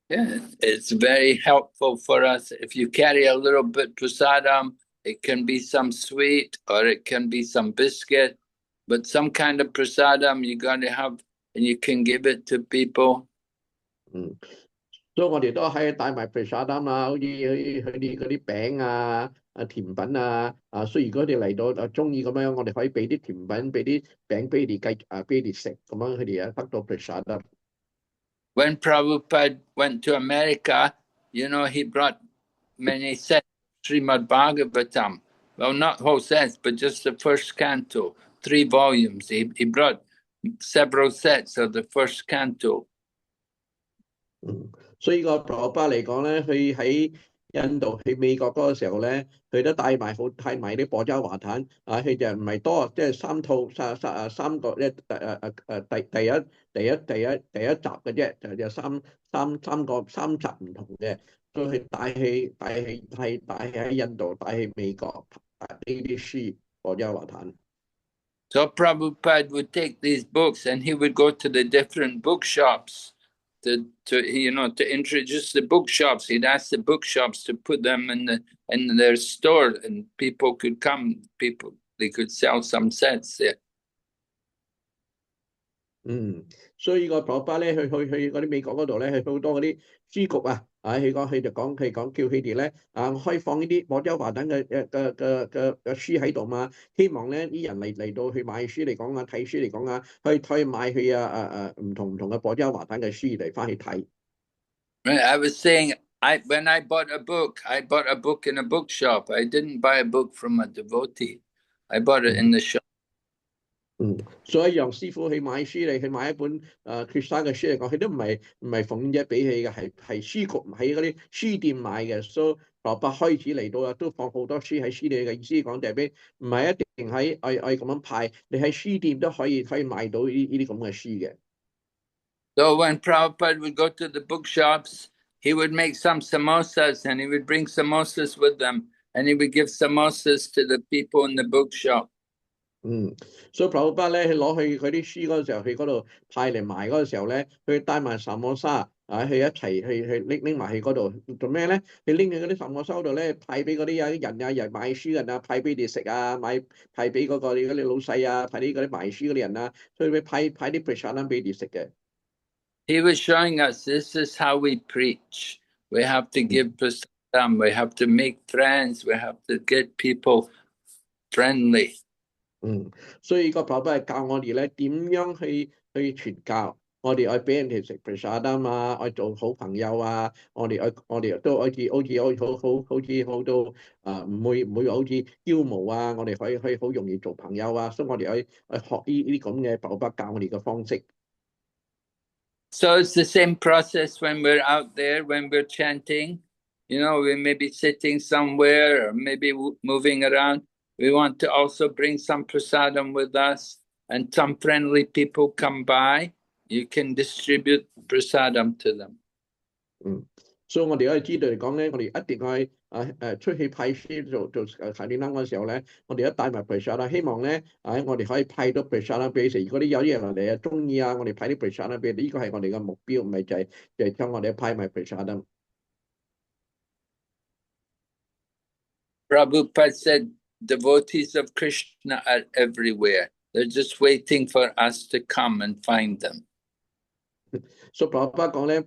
Yeah, it's very helpful for us. If you carry a little bit prasadam, it can be some sweet or it can be some biscuit, but some kind of prasadam you got to have. And you can give it to people. 所以我哋都係帶埋prasadam啊，好似佢哋嗰啲餅啊、甜品啊，所以如果佢哋嚟到中意咁樣，我哋可以俾啲甜品、俾啲餅俾佢哋俾佢哋食，咁樣佢哋得到prasadam。When Prabhupada went to America, he brought many sets of Srimad Bhagavatam. Well, not whole sets, but just the first canto, 3 volumes. He brought several sets of the first canto. 所以個婆巴嚟講咧，佢喺印度去美國嗰個時候咧，佢都帶埋啲薄伽華坦啊，佢就唔係多，即係三個咧第一集嘅啫，就三集唔同嘅，所以佢帶喺印度，帶去美國呢啲書薄伽華坦。So Prabhupada would take these books and he would go to the different bookshops to introduce the bookshops. He'd ask the bookshops to put them in their store, and people could come. They could sell some sets there. 所以個婆巴咧，去嗰啲美國嗰度咧，去好多嗰啲書局啊，佢就講叫佢哋咧開放呢啲薄伽華坦嘅書喺度嘛，希望咧啲人嚟到去買書嚟講啊，睇書嚟講啊，可以買佢唔同嘅薄伽華坦嘅書嚟翻去睇。Right, I was saying, when I bought a book in a bookshop. I didn't buy a book from a devotee. I bought it in the shop. 所以讓師傅去買書嚟，去買一本Krishna嘅書嚟講，佢都唔係奉獻者俾佢嘅，係書局喺嗰啲書店買嘅。所以爸爸開始嚟到啊，都放好多書喺書店嘅意思講就係咩？唔係一定喺咁樣派，你喺書店都可以買到呢啲咁嘅書嘅。So when Prabhupada would go to the bookshops, he would make some samosas and he would bring samosas with them and he would give samosas to the people in the bookshop. 所以Prabhupada咧，佢攞去佢啲書嗰個時候，去嗰度派嚟賣嗰個時候咧，佢帶埋薩摩沙去一齊去拎埋去嗰度做咩咧？佢拎去嗰啲薩摩沙嗰度咧，派俾嗰啲人買書人啊，派俾你食啊，派俾嗰啲老細啊，派啲嗰啲賣書嗰啲人啊，所以佢派啲 prasadam 俾你食嘅。He was showing us this is how we preach. We have to give prasadam. We have to make friends. We have to get people friendly. 所以個Prabhupada教我哋咧點樣去傳教，我哋愛俾人哋食 prasadam 啊，愛做好朋友啊，我哋都好似好到唔會好似驕傲啊，我哋可以好容易做朋友啊，所以我哋愛學呢啲咁嘅Prabhupada教我哋嘅方式。So it's the same process when we're out there, when we're chanting. We may be sitting somewhere or maybe moving around. We want to also bring some prasadam with us, and some friendly people come by. You can distribute prasadam to them. 所以我哋可以知道嚟講咧，我哋一定去出去派書做查點燈嗰時候咧，我哋一帶埋 prasadam，希望咧我哋可以派到 prasadam俾佢。如果有啲人嚟中意啊，我哋派啲 prasadam俾佢，呢個係我哋嘅目標，唔係就係將我哋派埋 prasadam。Prabhupada said, devotees of Krishna are everywhere. They're just waiting for us to come and find them. 所以Prabhupada講咧，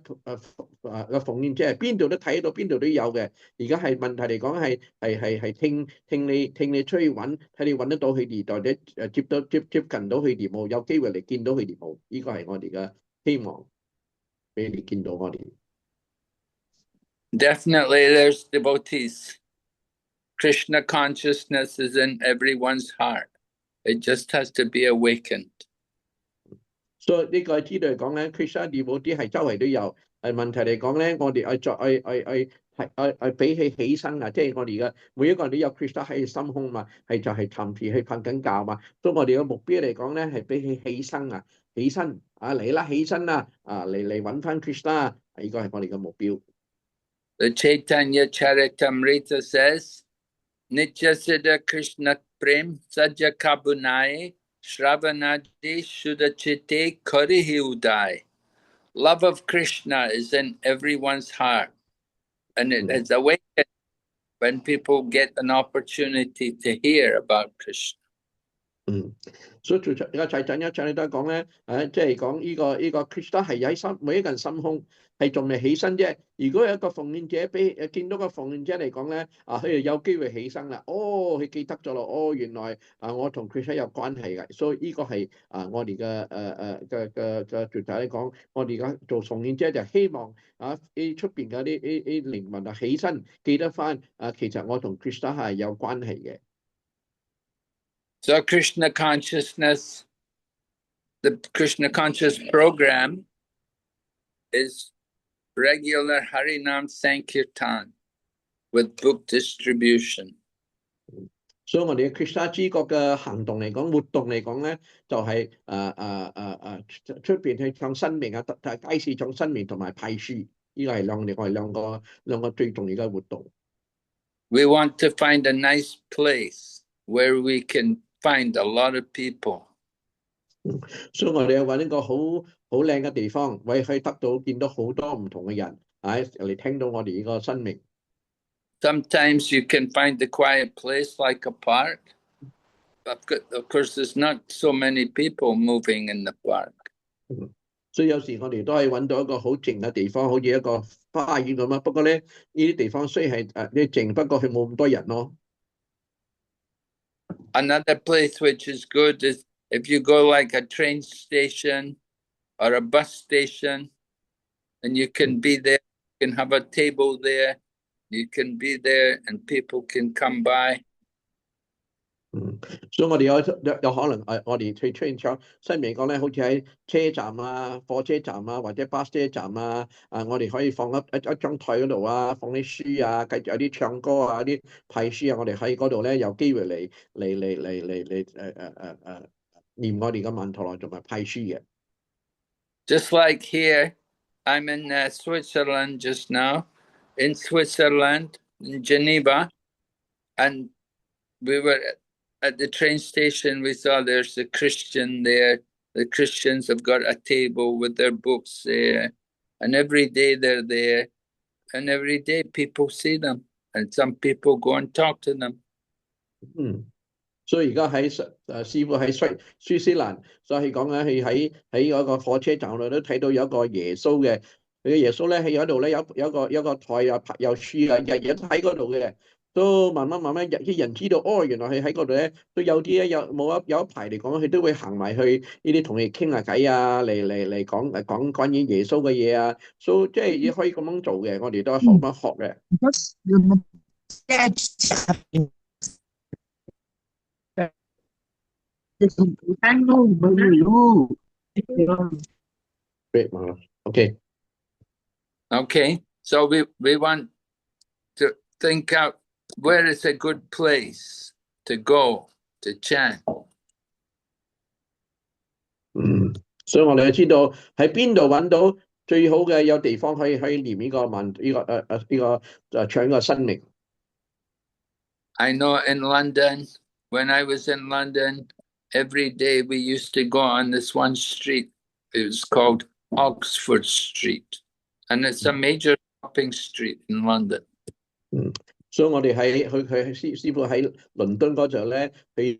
個奉獻者係邊度都睇到，邊度都有嘅。而家係問題嚟講係聽你出去揾，睇你揾得到佢哋，或者接近到佢哋冇，有機會嚟見到佢哋冇。呢個係我哋嘅希望，俾你見到我哋。Definitely, there's devotees. Krishna consciousness is in everyone's heart. It just has to be awakened. 所以呢個知道嚟講咧 ，Krishna devotee 係周圍都有。問題嚟講咧，我哋再俾佢起身啊！即係我哋嘅每一個人都有 Krishna 喺心胸嘛，就係暫時去瞓緊覺嘛。所以我哋嘅目標嚟講咧，係俾佢起身啊！起身嚟啦，起身啦！嚟揾翻 Krishna，呢個係我哋嘅目標。The Chaitanya Charitamrita says, Nitya Siddha Krishna Prem Sajja Kabunai Shravanadi Shuddhachite Karihi Udai. Love of Krishna is in everyone's heart, and it is awakened when people get an opportunity to hear about Krishna. 所以而家齊都講咧，即係講呢個 Krishna 係喺每一個人心胸，係仲未起身啫。如果有一個奉獻者見到個奉獻者嚟講咧，佢就有機會起身啦。佢記得咗咯。原來我同 Krishna 有關係嘅，所以呢個係我哋嘅絕對嚟講，我哋而家做奉獻者就希望出邊嘅啲靈魂起身，記得翻其實我同 Krishna 係有關係嘅。So Krishna consciousness, the Krishna conscious program is regular Harinam Sankirtan with book distribution. 所以我哋嘅 Krishna 知覺嘅行動嚟講，活動嚟講咧，就係出邊去唱新名啊，街市唱新名同埋派書，呢個係兩個最重要嘅活動。We want to find a nice place where we can find a lot of people. 所以我哋要揾一個好靚嘅地方，可以見到好多唔同嘅人，嚟聽到我哋呢個新名。Sometimes you can find a quiet place like a park. Of course, there's not so many people moving in the park. 所以有時我哋都係揾到一個好靜嘅地方，好似一個花園咁啊。不過咧，呢啲地方雖然係靜，不過佢冇咁多人咯。Another place which is good is if you go like a train station or a bus station, and you can be there, you can have a table there, you can be there, and people can come by. 所以我哋有可能我哋去出現唱新名講咧，好似喺車站啊、火車站啊或者巴士站啊，我哋可以放一張台嗰度啊，放啲書啊，繼續有啲唱歌啊、啲派書啊，我哋喺嗰度咧有機會嚟念我哋嘅曼陀羅同埋派書嘅。Just like here, I'm in Switzerland just now, in Switzerland, in Geneva, and we were at the train station. We saw there's a Christian there. The Christians have got a table with their books there, and every day they're there, and every day people see them, and some people go and talk to them. 所以而家師傅喺蘇斯蘭，所以講緊喺嗰個火車站度都睇到有一個耶穌嘅，佢嘅耶穌咧喺嗰度咧有個台啊，有書啊，日日都喺嗰度嘅。都慢慢啲人知道，原來佢喺嗰度咧都有啲咧有一排嚟講，佢都會行埋去呢啲同你傾下偈啊，嚟講關於耶穌嘅嘢啊，所以即係可以咁樣做嘅，我哋都係學乜學嘅。Okay, so we want to think out where is a good place to go to chant. 所以我哋知道喺邊度揾到最好嘅有地方可以念呢個唱呢個新名。I know in London, when I was in London, every day we used to go on this one street. It was called Oxford Street, and it's a major shopping street in London. 所以我哋師傅喺倫敦嗰陣咧，去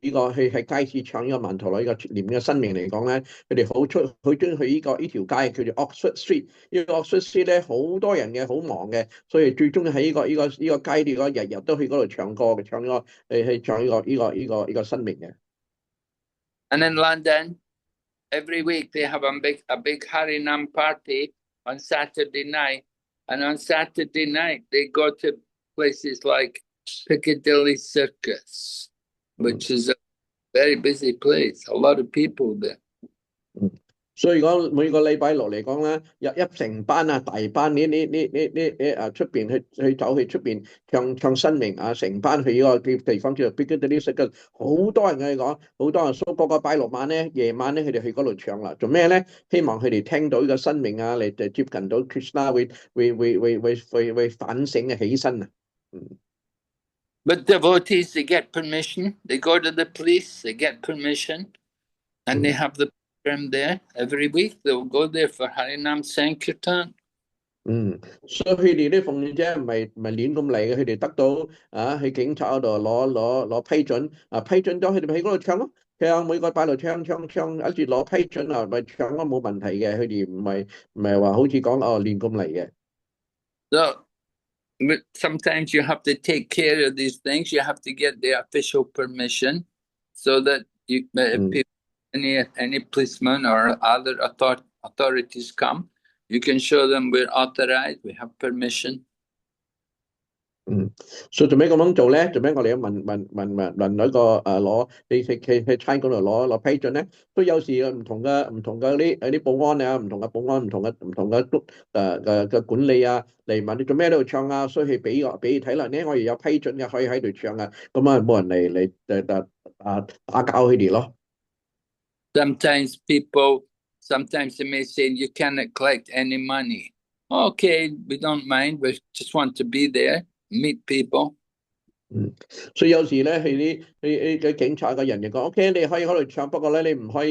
喺街市唱呢個曼陀羅呢個念嘅新名嚟講咧，佢哋好中意去呢條街叫做 Oxford Street。呢個 Oxford Street 咧好多人嘅，好忙嘅，所以最中意喺呢個街度日日都去嗰度唱歌嘅，唱呢個新名嘅。And in London, every week they have a big Harinam party on Saturday night, and on Saturday night they go to places like Piccadilly Circus, which is a very busy place. A lot of people there. 所以講每個禮拜六嚟講咧，一成班啊、大班出邊去走去出邊唱新名啊，成班去呢個地方叫做 Piccadilly Circus， 好多人嘅講，好多人所以個禮拜六晚咧，夜晚咧佢哋去嗰度唱啦，做咩咧？希望佢哋聽到呢個新名啊，嚟接近到 Krishna 會反省嘅起身啊。But devotees, they get permission. They go to the police, they get permission, and they have the program there every week. They'll go there for Harinam Sankirtan. 所以佢哋啲奉獻者唔係亂咁嚟嘅，佢哋得到去警察嗰度攞批准，批准咗佢哋喺嗰度唱咯。唱每個禮拜六唱，一住攞批准咪唱咯，冇問題嘅。佢哋唔係話好似講亂咁嚟嘅。So sometimes you have to take care of these things. You have to get the official permission, so that any policeman or other authorities come, you can show them we're authorized, we have permission. 所以做咩咁樣做咧？做咩我哋要問嗰個攞去差嗰度攞批准咧？都有時唔同嘅啲保安啊，唔同嘅保安，唔同嘅管理啊，嚟問你做咩喺度唱啊，所以佢俾你睇啦，呢我哋有批准嘅，可以喺度唱啊，咁啊冇人嚟打攪佢哋咯。Sometimes they may say you cannot collect any money. Okay, we don't mind. We just want to be there, meet people. 所以有時咧，啲警察嘅人就講：，OK，你可以喺度唱，不過咧，你唔可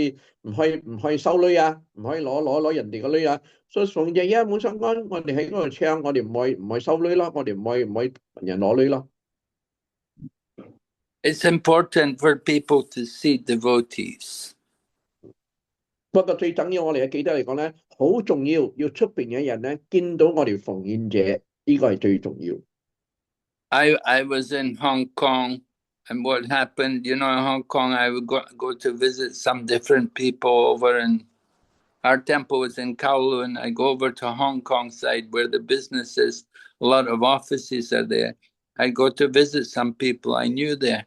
以收女啊，唔可以攞人哋嘅女啊。所以逢日冇相干，我哋喺嗰度唱，我哋唔可以收女咯，我哋唔可以人攞女咯。It's important for people to see devotees. 不過最緊要我哋嘅記得嚟講咧，好重要，要出邊嘅人咧見到我哋奉獻者，呢個係最重要。I was in Hong Kong, and what happened, in Hong Kong, I would go to visit some different people over in, our temple was in Kowloon. I go over to Hong Kong side where the business is, a lot of offices are there. I go to visit some people I knew there.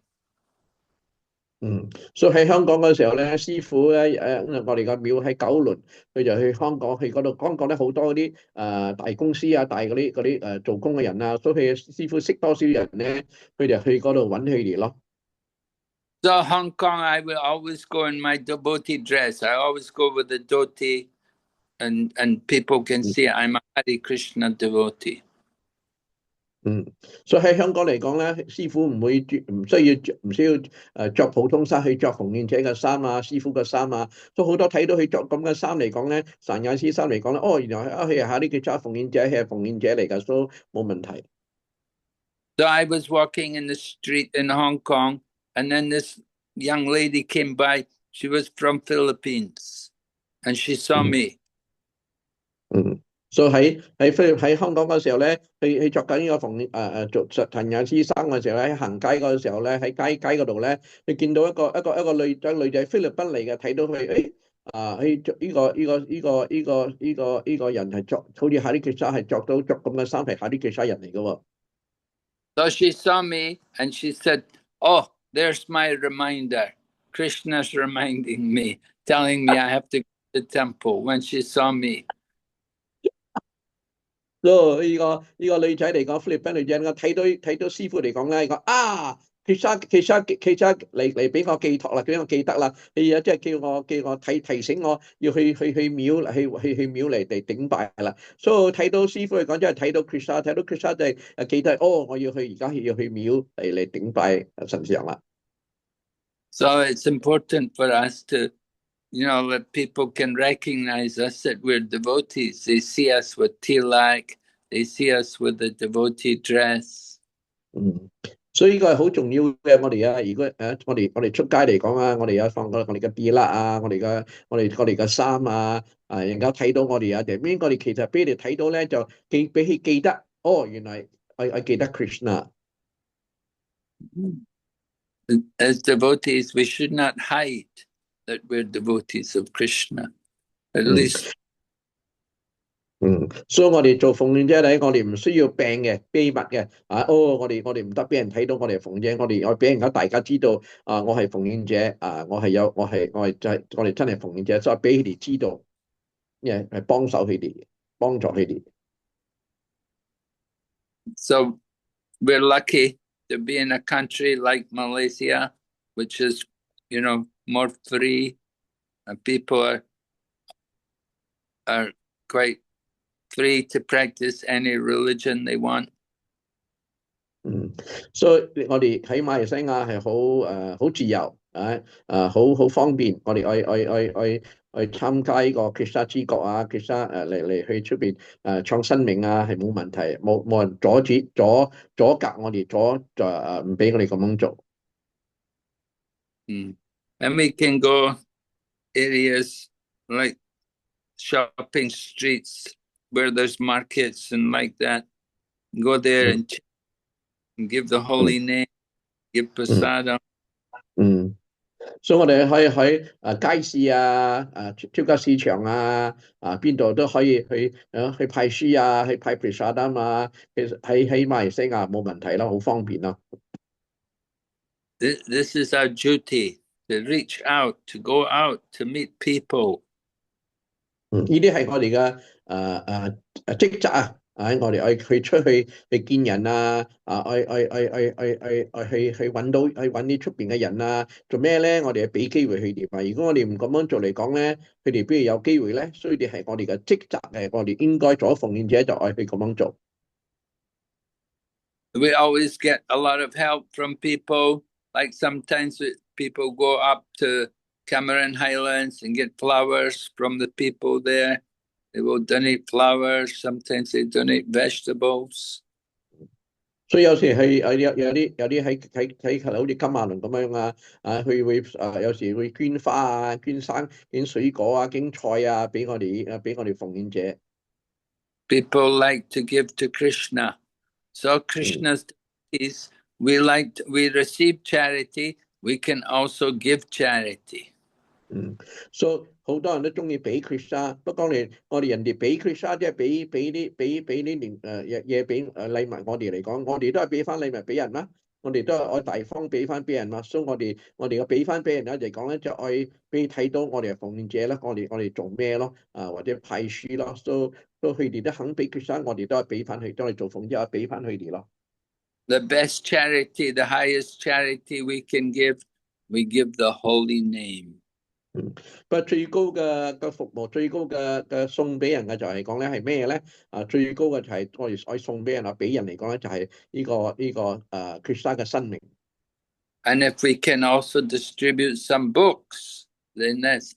所以喺香港嘅時候咧，師傅咧我哋個廟喺九龍，佢就去香港，去嗰度香港咧好多嗰啲大公司啊，大嗰啲做工嘅人啊，所以佢師傅識多少人咧，佢就去嗰度揾佢哋咯。So Hong Kong, I will always go in my devotee dress. I always go with the dhoti, and people can see I'm a Hare Krishna devotee. 所以喺香港嚟講咧，師傅唔需要着普通衫，去着奉獻者嘅衫啊，師傅嘅衫啊，所以好多睇到佢着咁嘅衫嚟講咧，神雅師衫嚟講咧，哦，原來佢係下啲叫奉獻者，係奉獻者嚟㗎，所以冇問題。So I was walking in the street in Hong Kong, and then this young lady came by. She was from Philippines, and she saw me. 所以喺香港嗰時候咧，佢着緊呢個做陳雅師衫嘅時候咧，行街嗰時候咧，喺街嗰度咧，佢見到一個女仔菲律賓嚟嘅，睇到佢，佢着呢個人係着好似哈利傑沙係着咁嘅衫，係哈利傑沙人嚟嘅喎。So she saw me and she said, "Oh, there's my reminder. Krishna's reminding me, telling me I have to go to the temple." When she saw me. 呢個女仔嚟講，菲律賓女仔，我睇到師傅嚟講咧，講其實嚟俾我寄託啦，俾我記得啦。即係叫我提醒我要去廟嚟頂拜啦。所以睇到師傅嚟講，即係睇到 Krishna 就係記得我要去而家要去廟嚟頂拜神像啦。So it's important for us to, that people can recognize us, that we're devotees. They see us with tilak, they see us with the devotee dress. 所以呢個係好重要嘅。我哋如果我哋出街嚟講啊，我哋有放我哋嘅 tilak 啊，我哋嘅衫啊，人家睇到我哋啊，邊我哋其實俾你睇到咧，就俾佢記得，原來我記得 Krishna。As devotees, we should not hide that we're devotees of Krishna. At least. 所以我哋做奉獻者咧，我哋唔需要秘密嘅，我哋唔得俾人睇到我哋奉獻，我哋俾大家知道，我係奉獻者，我哋真係奉獻者，所以俾佢哋知道，係幫助佢哋。So we're lucky to be in a country like Malaysia, which is, more free, and people are quite free to practice any religion they want. 所以我哋喺馬來西亞係好自由，好方便。我哋去參加呢個 Krishna 之國啊 ，Krishna 嚟去出邊唱新名啊，係冇問題，冇人阻隔我哋，唔俾我哋咁樣做。And we can go areas like shopping streets where there's markets and like that. Go there and give the holy name, give prasadam. 所以我哋可以喺街市啊、超級市場啊、邊度都可以去派書啊、去派 prasadam 啊，其實喺馬來西亞冇問題啦，好方便咯。This is our duty, to reach out, to go out, to meet people. 呢啲係我哋嘅職責啊！我哋去出去見人啊！去揾啲出邊嘅人啊！做咩咧？我哋俾機會佢哋嘛。如果我哋唔咁樣做嚟講咧，佢哋邊度有機會咧？所以係我哋嘅職責，係我哋應該做奉獻者就愛去咁樣做。We always get a lot of help from people. Like sometimes people go up to Cameron Highlands and get flowers from the people there. They will donate flowers. Sometimes they donate vegetables. 所以有時係有啲喺好似金馬倫咁樣佢會有時會捐花啊、捐水果啊、捐菜啊，俾我哋奉獻者。People like to give to Krishna. So Krishna's devotees, we receive charity. We can also give charity. 所以好多人都中意俾 Krishna，不過我哋人哋俾 Krishna 即係俾啲嘢俾禮物，我哋嚟講，我哋都係俾翻禮物俾人啦，我哋都係愛大方俾翻俾人嘛，所以我哋嘅俾翻俾人咧嚟講咧，就愛俾睇到我哋係奉獻者啦，我哋做咩咯？或者派書咯，所以佢哋都肯俾 Krishna，我哋都係俾翻佢，當你做奉獻者俾翻佢哋咯。The best charity, the highest charity we can give, we give the holy name. 不過最高嘅服務，最高嘅送俾人嘅就係講咧係咩咧？最高嘅就係我哋送俾人俾人嚟講咧就係呢個Krishna 嘅生命。And if we can also distribute some books, then that's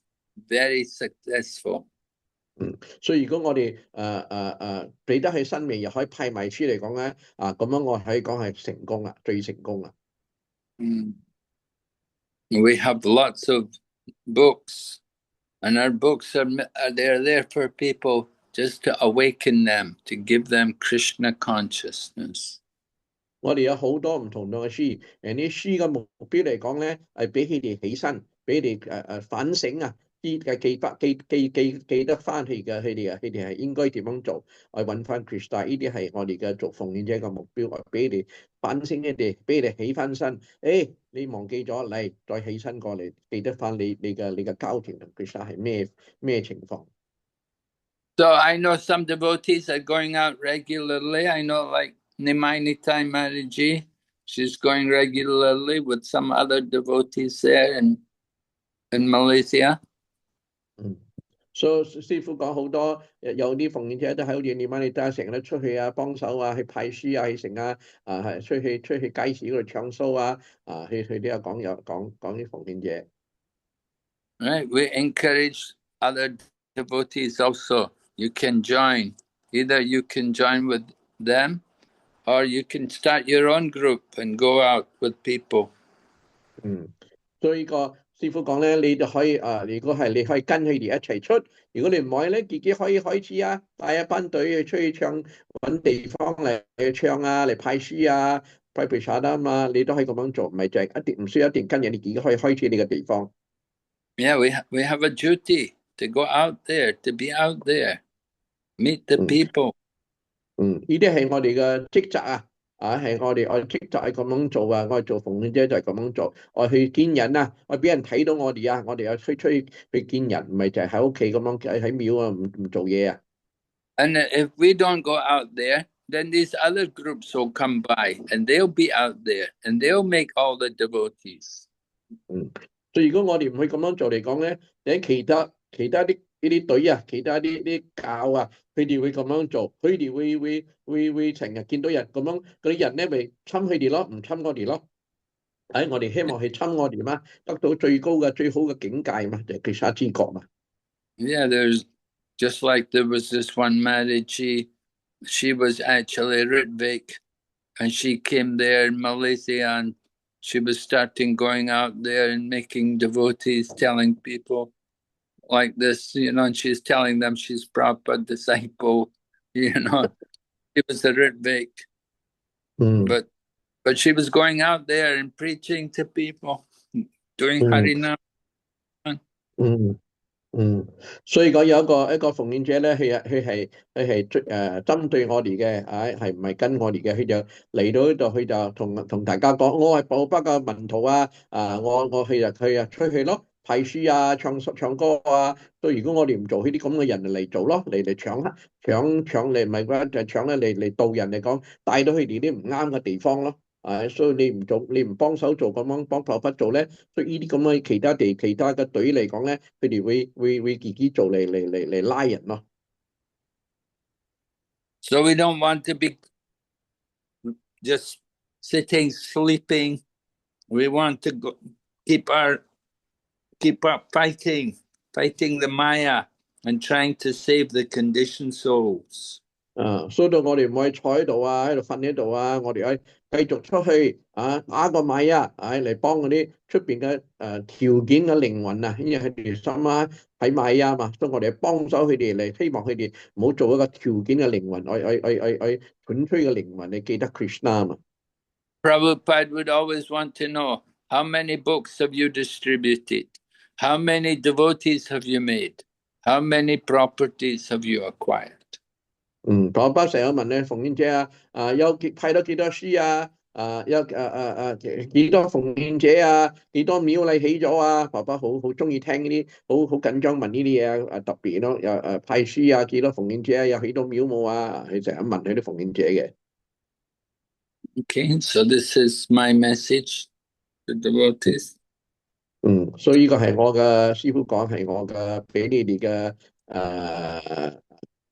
very successful. 所以如果我哋俾得起生命，又可以派埋書嚟講咧，咁樣我可以講係成功啦，最成功啦。We have lots of books, and our books they're there for people just to awaken them, to give them Krishna consciousness. 我哋有好多唔同嘅書，啲書嘅目標嚟講咧，係俾佢哋起身，俾佢哋反省啊，記得翻佢哋係應該點樣做，去揾翻 Krishna。呢啲係我哋嘅做奉獻者嘅目標，俾你哋反省你哋，俾你哋起翻身。你忘記咗，嚟再起身過嚟，記得翻你嘅交情同 Krishna 係咩情況。So I know some devotees are going out regularly. I know like Nimainitai Maharaji, she's going regularly with some other devotees there in Malaysia. 所以師父講好多有啲奉獻者都係好似你媽你得成日都出去幫手去派書去成係出去街市嗰度唱 show 佢都有講啲奉獻者。Right, we encourage other devotees also. You can join. Either you can join with them, or you can start your own group and go out with people. 所以師父講咧，你就可以如果係你可以跟佢哋一齊出，如果你唔可以咧，自己可以開始帶一班隊出去唱，揾地方嚟唱嚟派書派 prasadam 你都可以咁樣做，唔係就係唔需要一定跟人，你自己可以開始你嘅地方。Yeah, we have a duty to go out there, to be out there, meet the people. 呢啲係我哋嘅職責係我哋職責係咁樣做我哋做奉獻者就係咁樣做，我去見人我俾人睇到我哋我哋又出去見人，唔係就係喺屋企咁樣喺廟唔做嘢And if we don't go out there, then these other groups will come by and they'll be out there and they'll make all the devotees. 所以如果我哋唔去咁樣做嚟講咧，喺其他啲隊其他啲教佢哋會咁樣做，佢哋會成日見到人咁樣，嗰啲人咧咪侵佢哋咯，唔侵我哋咯。我哋希望係侵我哋嘛，得到最高嘅最好嘅境界嘛，就係Krishna知覺嘛。Yeah, there's just like there was this one Maharaji, she was actually Ritvik, and she came there in Malaysia and she was starting going out there and making devotees, telling people like this, and she's telling them she's Prabhupada disciple, She was a Ritvik. But she was going out there and preaching to people. doing Harinam. 所以講有一個奉獻者咧，佢係針對我哋嘅，係唔係跟我哋嘅？佢就嚟到呢度，佢就同大家講，我係布巴嘅門徒啊，我去出去咯，派書啊，唱歌啊。所以如果我哋唔做，呢啲咁嘅人嚟做咯，嚟搶嚟，唔係話就搶咧嚟導人嚟講，帶到佢哋啲唔啱嘅地方咯。所以你唔做，你唔幫手做咁樣幫頭不做咧，所以呢啲咁嘅其他嘅隊嚟講咧，佢哋會自己做嚟拉人咯。So we don't want to be just sitting, sleeping. We want to keep up fighting the Maya and trying to save the conditioned souls. 所以到我哋唔可以坐喺度啊，喺度瞓喺度啊，我哋可以繼續出去打個米嚟幫嗰啲出邊嘅條件嘅靈魂啊，因為佢哋心喺米嘛，所以我哋幫手佢哋嚟，希望佢哋唔好做一個條件嘅靈魂，蠢吹嘅靈魂，你記得 Krishna 嘛。Prabhupada would always want to know, how many books have you distributed? How many devotees have you made? How many properties have you acquired? 爸爸成日問咧，奉獻者有派咗幾多書啊？有幾多奉獻者啊？幾多廟你起咗啊？爸爸好中意聽呢啲，好緊張問呢啲嘢特別咯。有派書啊，幾多奉獻者啊？有幾多廟冇啊？佢成日問佢啲奉獻者嘅。Okay, so this is my message to devotees. 所以呢個係我嘅師父講，係我嘅俾你哋嘅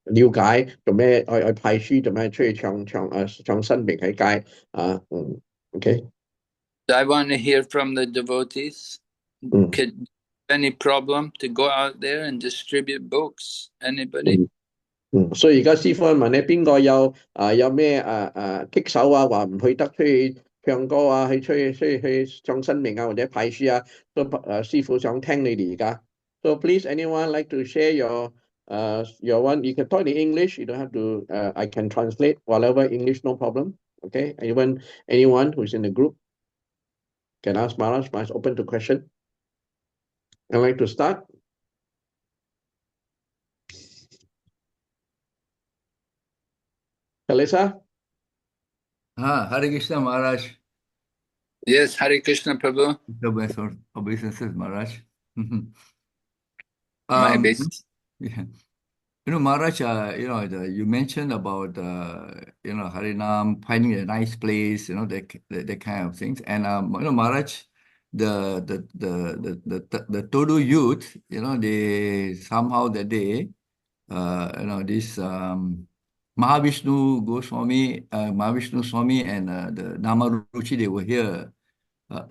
了解，做咩去派書，做咩出去唱新名喺街OK。 I want to hear from the devotees. Could any problem to go out there and distribute books? Anybody? 所以而家師父問你邊個有咩棘手啊，話唔去得出去唱歌啊，出去唱新名或者派書啊，都師父想聽你哋而家。So please, anyone like to share your one? You can talk in English. You don't have to. I can translate whatever English, no problem. Okay. Anyone who's in the group can ask Maharaj. Maharaj open to question. I'd like to start. Kalesa? Hare Krishna Maharaj. Yes, Hare Krishna Prabhu. Obeisances Maharaj. My best. Yeah. Maharaj, you mentioned about, Harinam, finding a nice place, that kind of things. And, Maharaj, the Todo youth, they somehow that day, this Mahavishnu Swami and the Namaruchi, they were here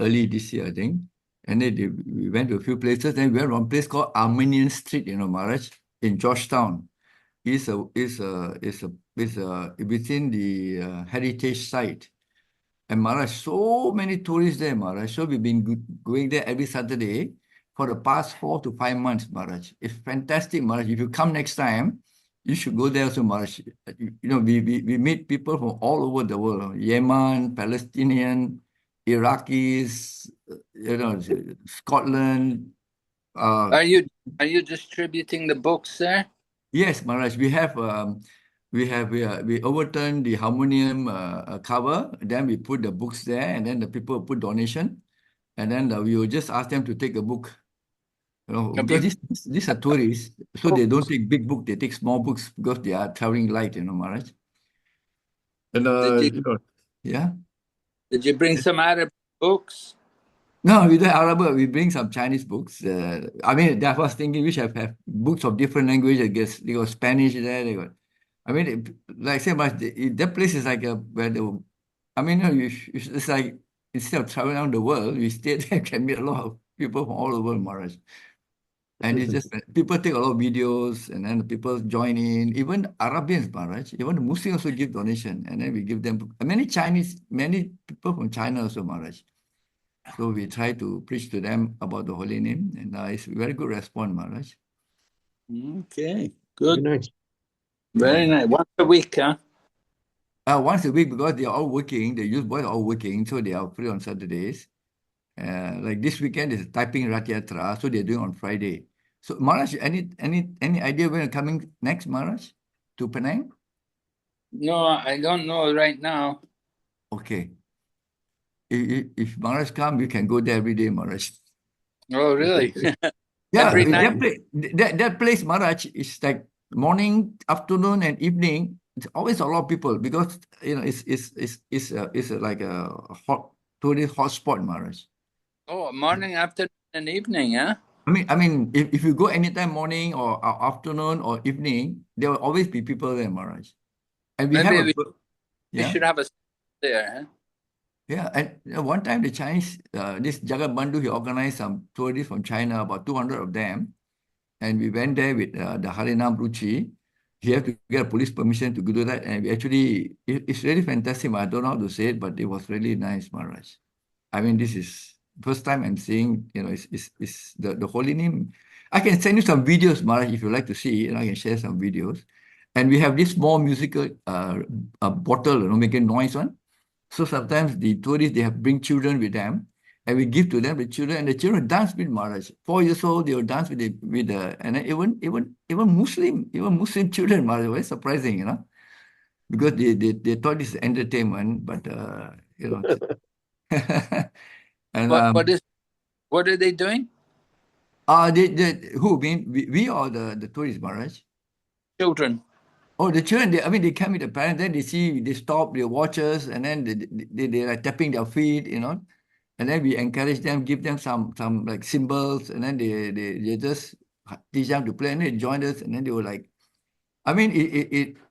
early this year, I think. And then we went to a few places. Then we went to one place called Armenian Street, Maharaj, in Georgetown. It's within the heritage site. And Maharaj, so many tourists there, Maharaj. So we've been going there every Saturday for the past 4 to 5 months, Maharaj. It's fantastic, Maharaj. If you come next time, you should go there also, Maharaj. We meet people from all over the world. Yemen, Palestinian, Iraqis, Scotland. Are you distributing the books there? Yes, Maharaj. We overturned the harmonium cover. Then we put the books there, and then the people put donation, and then we will just ask them to take a book. Because these are tourists, so they don't take big book. They take small books because they are traveling light, Maharaj. And yeah. Did you bring some Arab books? No, we don't Arabic. We bring some Chinese books. I mean, that was thinking we should have books of different languages. I guess they got Spanish there. They got. I mean, like I said, but that place is like it's like instead of traveling around the world, we stay there, can meet a lot of people from all over Maharaj. And it's just people take a lot of videos, and then the people join in. Even Arabians, Maharaj, even the Muslims also give donation, and then we give them many people from China also, Maharaj. So we try to preach to them about the holy name, and it's a very good response, Maharaj. Okay, good. Very nice. Very nice. Once a week, huh? Once a week, because they are all working. The youth boys are all working, so they are free on Saturdays. Like this weekend is Taiping Rath Yatra, so they're doing on Friday. So Maharaj, any idea when you're coming next, Maharaj, to Penang? No, I don't know right now. Okay. If Maharaj come, you can go there every day, Maharaj. Oh, really? Yeah, Every night? that place, Maharaj, is like morning, afternoon, and evening. It's always a lot of people because it's like a tourist hotspot, Maharaj. Oh, morning, afternoon, and evening, huh? I mean, if you go anytime morning or afternoon or evening, there will always be people there, Maharaj. And we have Maybe a we should have a there, huh? Yeah, and one time the Chinese, this Jagat Bandhu, he organized some tourists from China, about 200 of them, and we went there with the Harinam Ruchi. He had to get a police permission to do that, and we actually, it's really fantastic. I don't know how to say it, but it was really nice, Maharaj. I mean, this is first time I'm seeing, it's the holy name. I can send you some videos, Maharaj, if you like to see, and I can share some videos. And we have this small musical bottle, making noise one. So sometimes the tourists, they bring children with them, and we give to them the children, and the children dance with Maharaj. 4 years old, they will dance and then even Muslim children, Maharaj, very surprising, because they thought it's entertainment, but and What are they doing? who mean we or the tourists, Maharaj? Children. Oh, the children, they come with the parents, then they stop, they watch us, and then they're like tapping their feet, and then we encourage them, give them some like symbols, and then they just teach them to play, and they join us, and then they were like, I mean,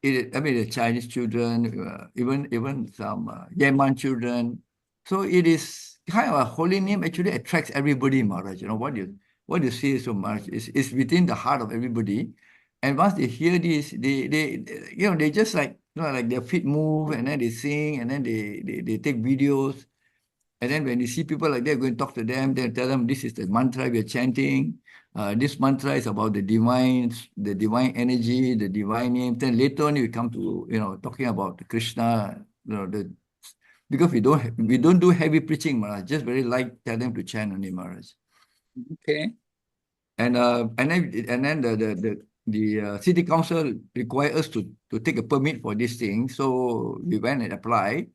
the Chinese children, even some Yemen children. So it is kind of a holy name actually attracts everybody, Maharaj. What you see so much is within the heart of everybody. And once they hear this, they just like, like their feet move, and then they sing, and then they take videos. And then when you see people like that, go and talk to them, then tell them this is the mantra we are chanting. This mantra is about the divine energy, the divine name. Then later on, you come to talking about Krishna. Because we don't do heavy preaching, Maharaj. Just very light. Tell them to chant only, Maharaj. Okay. And then the city council require us to take a permit for this thing. So we went and applied.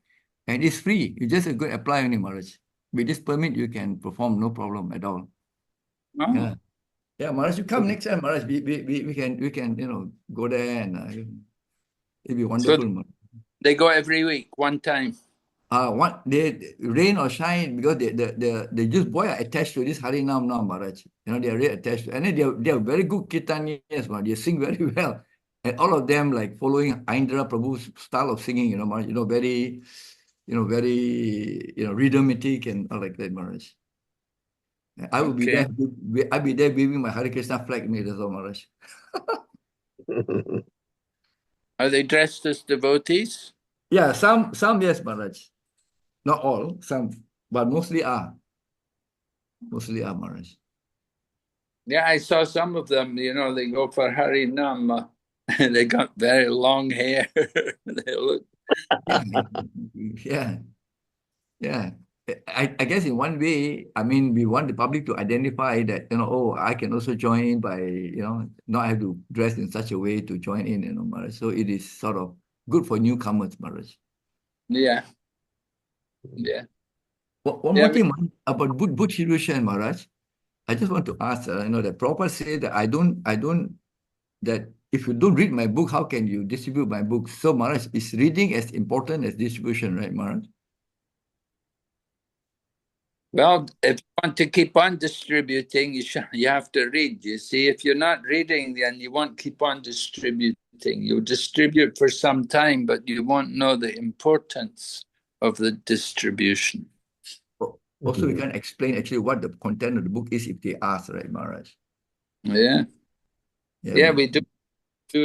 And it's free. You just go apply only, Maharaj. With this permit, you can perform no problem at all. Oh. Yeah. Yeah, Maharaj, you come next time, Maharaj. We can go there and it'll be wonderful. So they go every week, one time. They rain or shine, because the just boy are attached to this Harinam now, Maharaj. They are really attached. And then they are very good kirtanias, Maharaj. They sing very well. And all of them like following Indra Prabhu's style of singing, Maharaj, very rhythmic and all like that, Maharaj. I will be there. I'll be there waving my Hare Krishna flag, that's all, Maharaj. Are they dressed as devotees? Yeah, some yes, Maharaj. Not all, some, but mostly are. Mostly are, Maharaj. Yeah, I saw some of them, they go for Harinam. They got very long hair. They look. Yeah. I guess in one way, I mean, we want the public to identify that, I can also join in by, not have to dress in such a way to join in, Maharaj. So it is sort of good for newcomers, Maharaj. Yeah. One more thing about Buddha Hirushan, Maharaj. I just want to ask, that Prabhupada said that that if you don't read my book, how can you distribute my book? So, Maharaj, is reading as important as distribution, right, Maharaj? Well, if you want to keep on distributing, you have to read. You see, if you're not reading, then you won't keep on distributing. You'll distribute for some time, but you won't know the importance of the distribution. Also, we can explain actually what the content of the book is if they ask, right, Maharaj? Yeah, we do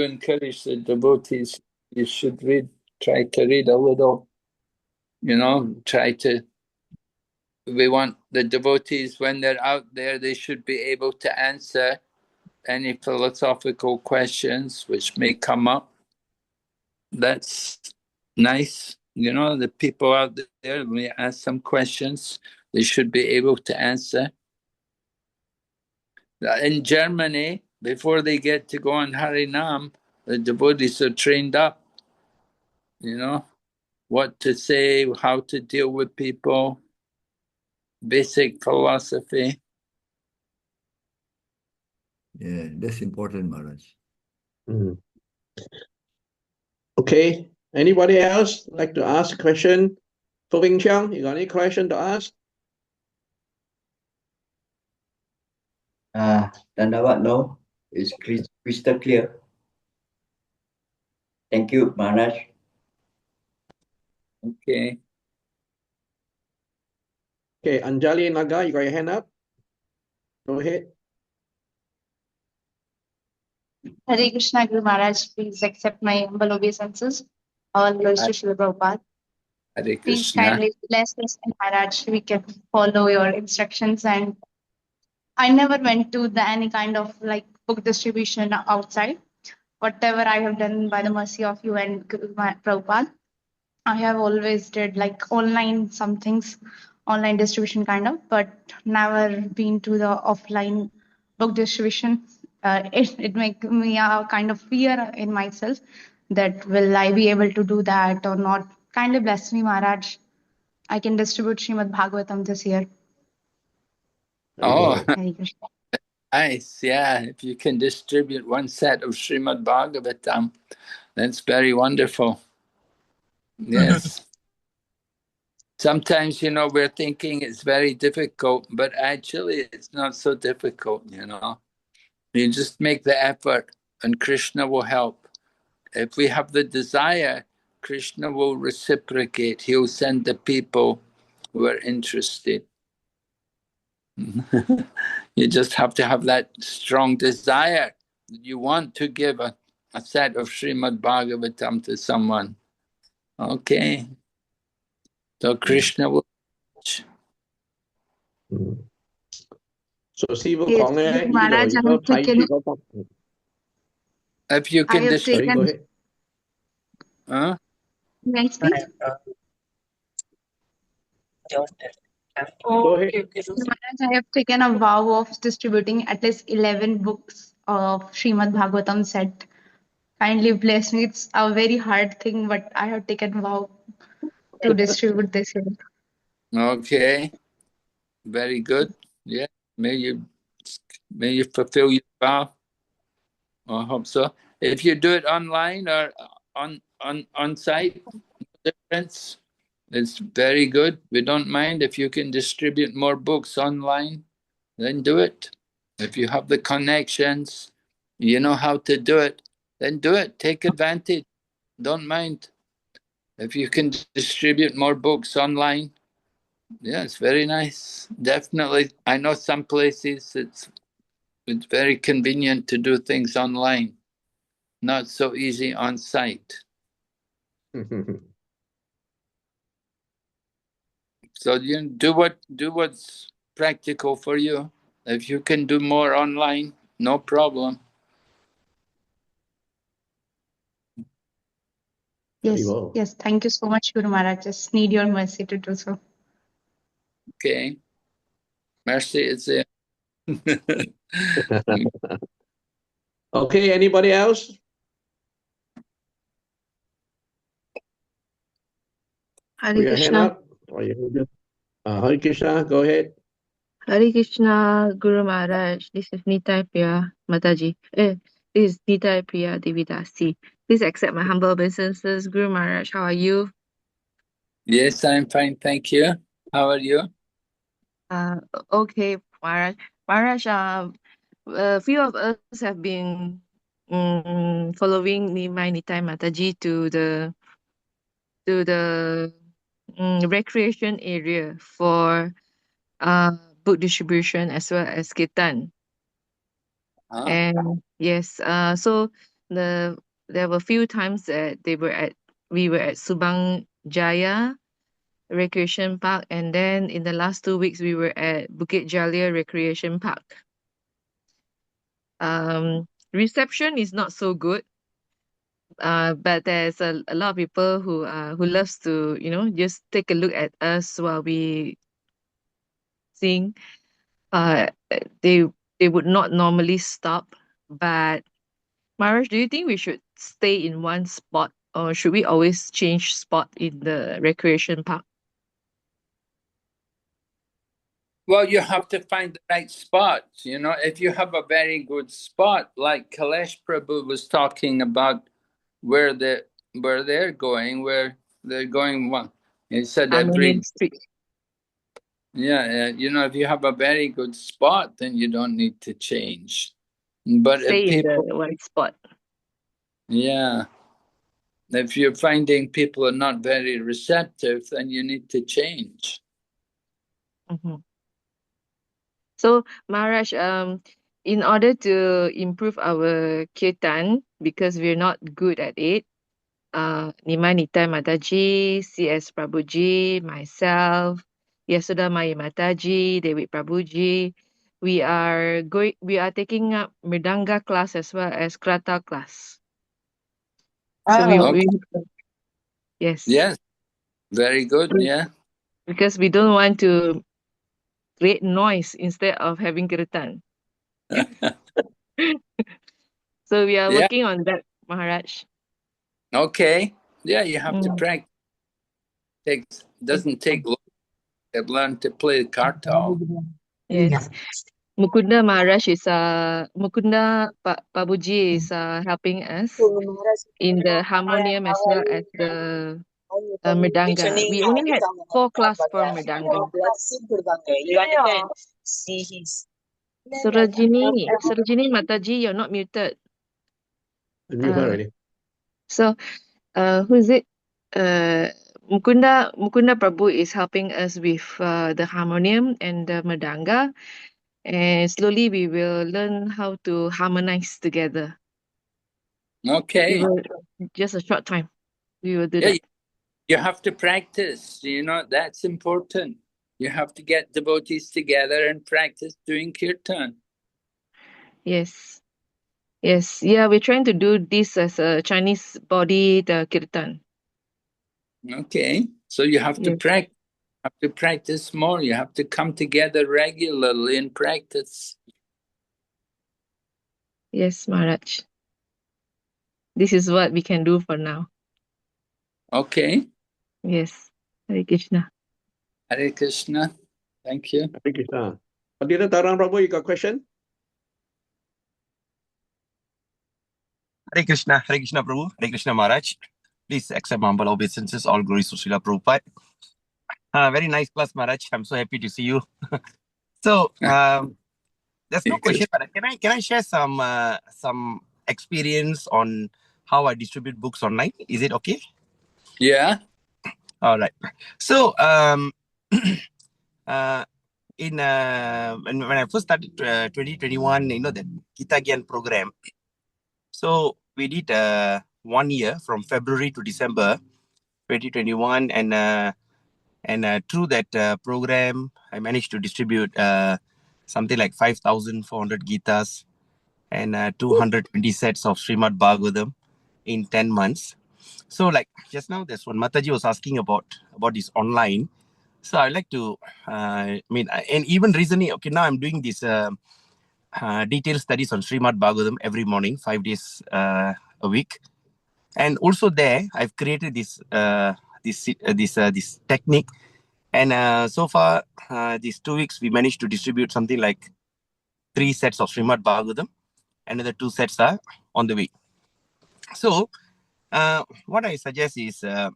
encourage the devotees. You should try to read a little, we want the devotees, when they're out there, they should be able to answer any philosophical questions which may come up. That's nice. The people out there may ask some questions. They should be able to answer. In Germany, before they get to go on Harinam, the devotees are trained up, you know, what to say, how to deal with people, basic philosophy. Yeah, that's important, Maharaj. Mm. Okay. Anybody else like to ask a question? For Wing Chang, you got any question to ask? Dandavat, no, it's crystal clear. Thank you, Maharaj. Okay. Okay, Anjali Naga, you got your hand up? Go ahead. Hare Krishna Guru Maharaj, please accept my humble obeisances. All glories to Srila Prabhupada. Hare Please Krishna. kindly bless us and Maharaj, we can follow your instructions. And I never went to any kind of like book distribution outside. Whatever I have done by the mercy of you and Guru Prabhupada, I have always did like online some things, online distribution kind of, but never been to the offline book distribution. It make me a kind of fear in myself that will I be able to do that or not. Kindly bless me, Maharaj. I can distribute Srimad Bhagavatam this year. Oh, Hare Krishna. nice. Yeah, if you can distribute one set of Srimad Bhagavatam, that's very wonderful. Yes. Sometimes, we're thinking it's very difficult, but actually it's not so difficult, You just make the effort and Krishna will help. If we have the desire, Krishna will reciprocate. He'll send the people who are interested. You just have to have that strong desire. You want to give a set of Srimad Bhagavatam to someone. Okay. So Krishna will. Mm. So, sư phụ Yes, con nghe ý Maharaj, rồi I có have thấy taken. sư có tập. If you I can have distribute. Sorry, go taken. ahead. Huh? May I speak? Go ahead. Maharaj, I have taken a vow of distributing at least 11 books of Srimad Bhagavatam set. Kindly bless me. It's a very hard thing, but I have taken vow to distribute this year. Okay. Very good. Yeah. May you fulfill your vow. I hope so. If you do it online or on site, difference. It's very good. We don't mind if you can distribute more books online, then do it. If you have the connections, you know how to do it, then do it. Take advantage. Don't mind. If you can distribute more books online, yeah, it's very nice. Definitely. I know some places it's very convenient to do things online. Not so easy on site. So you do what's practical for you. If you can do more online, no problem. Yes, Well. yes. Thank you so much, Guru Maharaj. Just need your mercy to do so. Okay. Mercy is there. Okay, anybody else? Hare Put your hand Krishna. up. Or you can just, Hare Krishna, go ahead. Hare Krishna, Guru Maharaj. This is Nitai Priya Mataji. This is Nitai Priya Devidasi. Please accept my humble obeisances. Guru Maharaj, how are you? Yes, I'm fine, thank you. How are you? Okay, Maharaj. Maharaj, a few of us have been following my Nitai Mataji to the recreation area for book distribution as well as kirtan. Huh? And yes, so there were a few times that we were at Subang Jaya Recreation Park, and then in the last 2 weeks we were at Bukit Jalil Recreation Park. Reception is not so good, but there's a lot of people who loves to just take a look at us while we sing. They would not normally stop. But Maharaj, do you think we should stay in one spot, or should we always change spot in the recreation park? Well, you have to find the right spot. You know, if you have a very good spot, like Kailash Prabhu was talking about, where they're going, well, he said Harmonium Street. yeah, you know, if you have a very good spot, then you don't need to change. But Stay if in people, the one spot. yeah, if you're finding people are not very receptive, then you need to change. Mhm. So Maharaj, in order to improve our kirtan, because we're not good at it, Nimai Nitai Mataji, C.S. Prabhuji, myself, Yasoda Mai Mataji, David Prabhuji, we are taking up Mridanga class as well as Krata class. So Okay. yes. Yes, very good. Yeah. Because we don't want to create noise instead of having kirtan. So we are Yeah. working on that, Maharaj. Okay. Yeah, you have to Mm. practice. Doesn't take long to learn to play the kartal. Yes. Mukunda Maharaj is Mukunda Prabhuji is helping us in the harmonium as well as the Mridanga. We only had 4 class for Mridanga. Sarojini Mataji, you're not muted. Mute her already. So, who is it? Mukunda Prabhu is helping us with the harmonium and the Mridanga, and slowly we will learn how to harmonize together. Okay. Just a short time, we will do Yeah, that. you have to practice. You know, that's important. You have to get devotees together and practice doing kirtan. Yes. Yes. Yeah, we're trying to do this as a Chinese body, the kirtan. Okay. So you have to Yes. practice more. You have to come together regularly and practice. Yes, Maharaj. This is what we can do for now. Okay. Yes. Hare Krishna. Hare Krishna. Thank you. Hare Krishna. Aditya Tarang Prabhu, you got a question? Hare Krishna Prabhu, Hare Krishna Maharaj. Please accept my humble obeisances, all glories to Srila Prabhupada. Very nice class, Maharaj. I'm so happy to see you. So, there's no question, but can I share some experience on how I distribute books online? Is it okay? Yeah. All right. So, when I first started 2021, you know, the Gita Gyan program. So we did 1 year from February to December 2021, and through that program, I managed to distribute something like 5,400 Gitas and 220 sets of Srimad Bhagavatam in 10 months. So, like just now, that's what Mataji was asking about this online. So I'd like to, and even recently, okay, now I'm doing this detailed studies on Srimad Bhagavatam every morning, 5 days a week. And also there, I've created this technique. And so far, these 2 weeks, we managed to distribute something like 3 sets of Srimad Bhagavatam. Another 2 sets are on the way. So, what I suggest is, what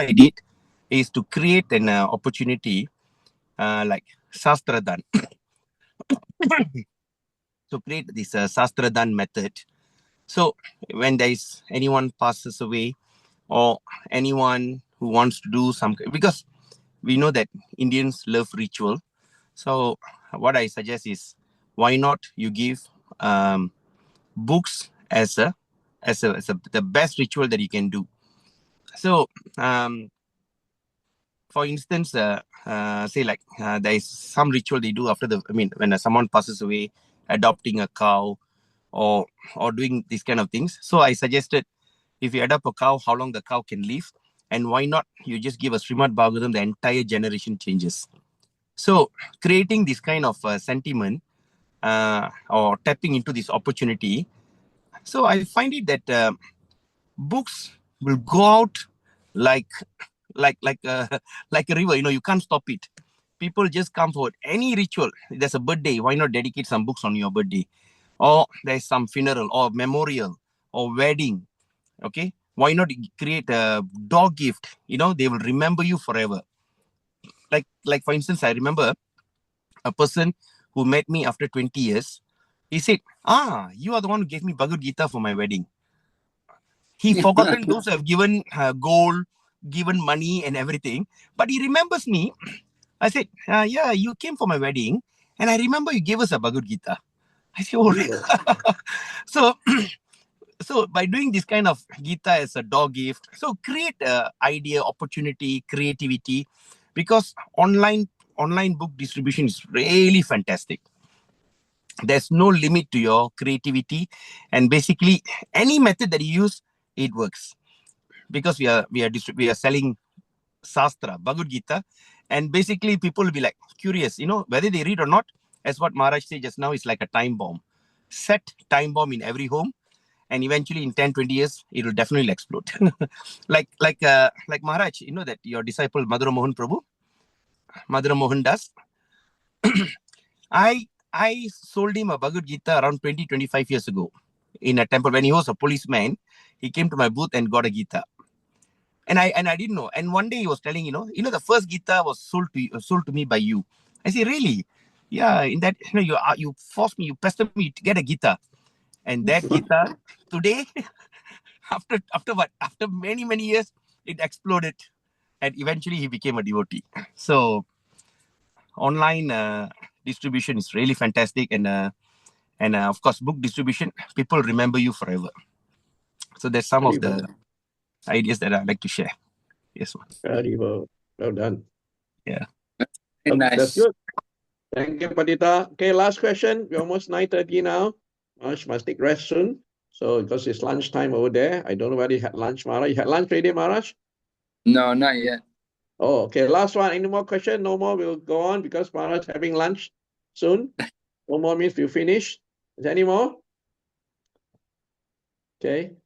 I did is to create an opportunity like Shastradan. To create this Shastradan method. So, when there is anyone passes away or anyone who wants to do some, because we know that Indians love ritual. So what I suggest is, why not you give books as the best ritual that you can do. So for instance, say like there is some ritual they do after when someone passes away, adopting a cow or doing these kind of things. So I suggested, if you adopt a cow, how long the cow can live, And why not you just give a Srimad Bhagavatam, the entire generation changes. So creating this kind of sentiment or tapping into this opportunity. So I find it that books will go out like a river. You can't stop it. People just come forward. Any ritual, there's a birthday, why not dedicate some books on your birthday? Or there's some funeral or memorial or wedding. Okay, why not create a dog gift? They will remember you forever. Like for instance, I remember a person who met me after 20 years. He said, you are the one who gave me Bhagavad Gita for my wedding. He forgotten those who have given gold, given money and everything. But he remembers me. I said, yeah, you came for my wedding. And I remember you gave us a Bhagavad Gita. I said, oh, really? So by doing this kind of Gita as a dog gift, so create idea, opportunity, creativity, because online book distribution is really fantastic. There's no limit to your creativity, and basically any method that you use, it works, because we are selling Sastra, Bhagavad Gita, and basically people will be like curious, whether they read or not. As what Maharaj said just now, it's like a time bomb. Set time bomb in every home, and eventually in 10-20 years it will definitely explode. like Maharaj, that your disciple Madhura Mohan Prabhu, Madhura Mohan Das, I sold him a Bhagavad Gita around 20-25 years ago in a temple. When he was a policeman, he came to my booth and got a Gita. And I didn't know. And one day he was telling, the first Gita was sold to me by you. I said, really? Yeah, in that, you forced me, you pestered me to get a Gita. And that Gita today, after what? After many, many years, it exploded. And eventually he became a devotee. So online distribution is really fantastic. And of course, book distribution, people remember you forever. So there's some of the ideas that I like to share. Yes, one. Very well. Well done. Yeah. Nice. That's good. Thank you, Patita. Okay, last question. We're almost 9:30 now. Maharaj must take rest soon. So because it's lunchtime over there, I don't know whether you had lunch, Maharaj. You had lunch already, Maharaj? No, not yet. Oh, okay. Last one. Any more question? No more. We'll go on because Maharaj having lunch soon. No more means we'll finish. Is there any more? Okay.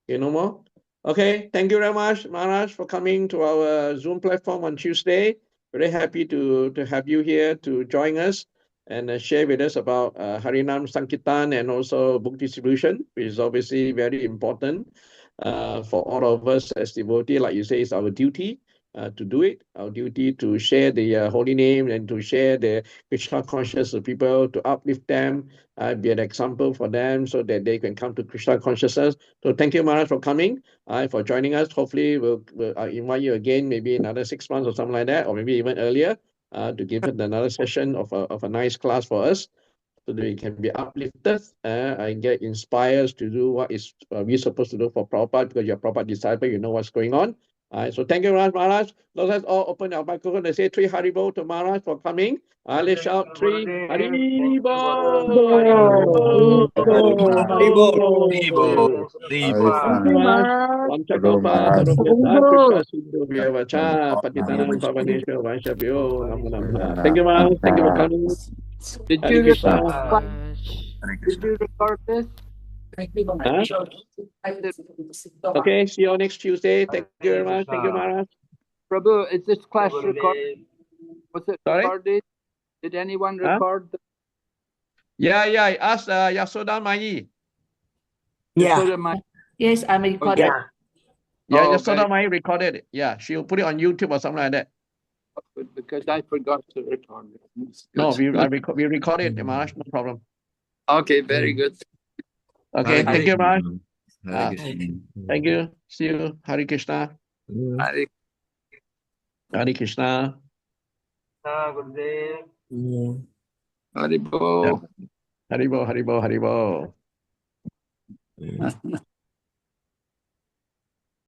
Okay, no more. Okay. Thank you very much, Maharaj, for coming to our Zoom platform on Tuesday. Very happy to have you here to join us and share with us about Harinam Sankirtan and also book distribution, which is obviously very important for all of us as devotees. Like you say, it's our duty to do it, our duty to share the holy name and to share the Krishna conscious of people, to uplift them, be an example for them so that they can come to Krishna consciousness. So thank you, Maharaj, for coming, for joining us. Hopefully we'll invite you again, maybe another 6 months or something like that, or maybe even earlier, to give it another session of a nice class for us, so that we can be uplifted and get inspired to do what is we're supposed to do for Prabhupada, because you're Prabhupada disciple, you know what's going on. So thank you very much, Maharaj. Let's all open our microphone and say 3 Haribol to Maharaj for coming. Let's shout 3 Haribol. Thank you, Maharaj. Thank you for coming. Did Hare you Krishna. Did you record this? Okay, see you all next Tuesday. Thank you very much. Thank you, Maharaj. Prabhu, is this class recorded? Was it Sorry? recorded? Did anyone record? Yeah, I asked Yasoda Mai. Yeah. Yes, I'm recorded. Yeah, Oh, Yasoda Mai recorded it. Yeah, she'll put it on YouTube or something like that. Because I forgot to record it. No, we recorded it, Maharaj, no problem. Okay, very good. Okay, thank you, Maharaj. Hare Krishna. Thank you. See you. Hare Krishna. Hare Hare Krishna. Gurudev. Haribol. Haribol, Haribol, Haribol.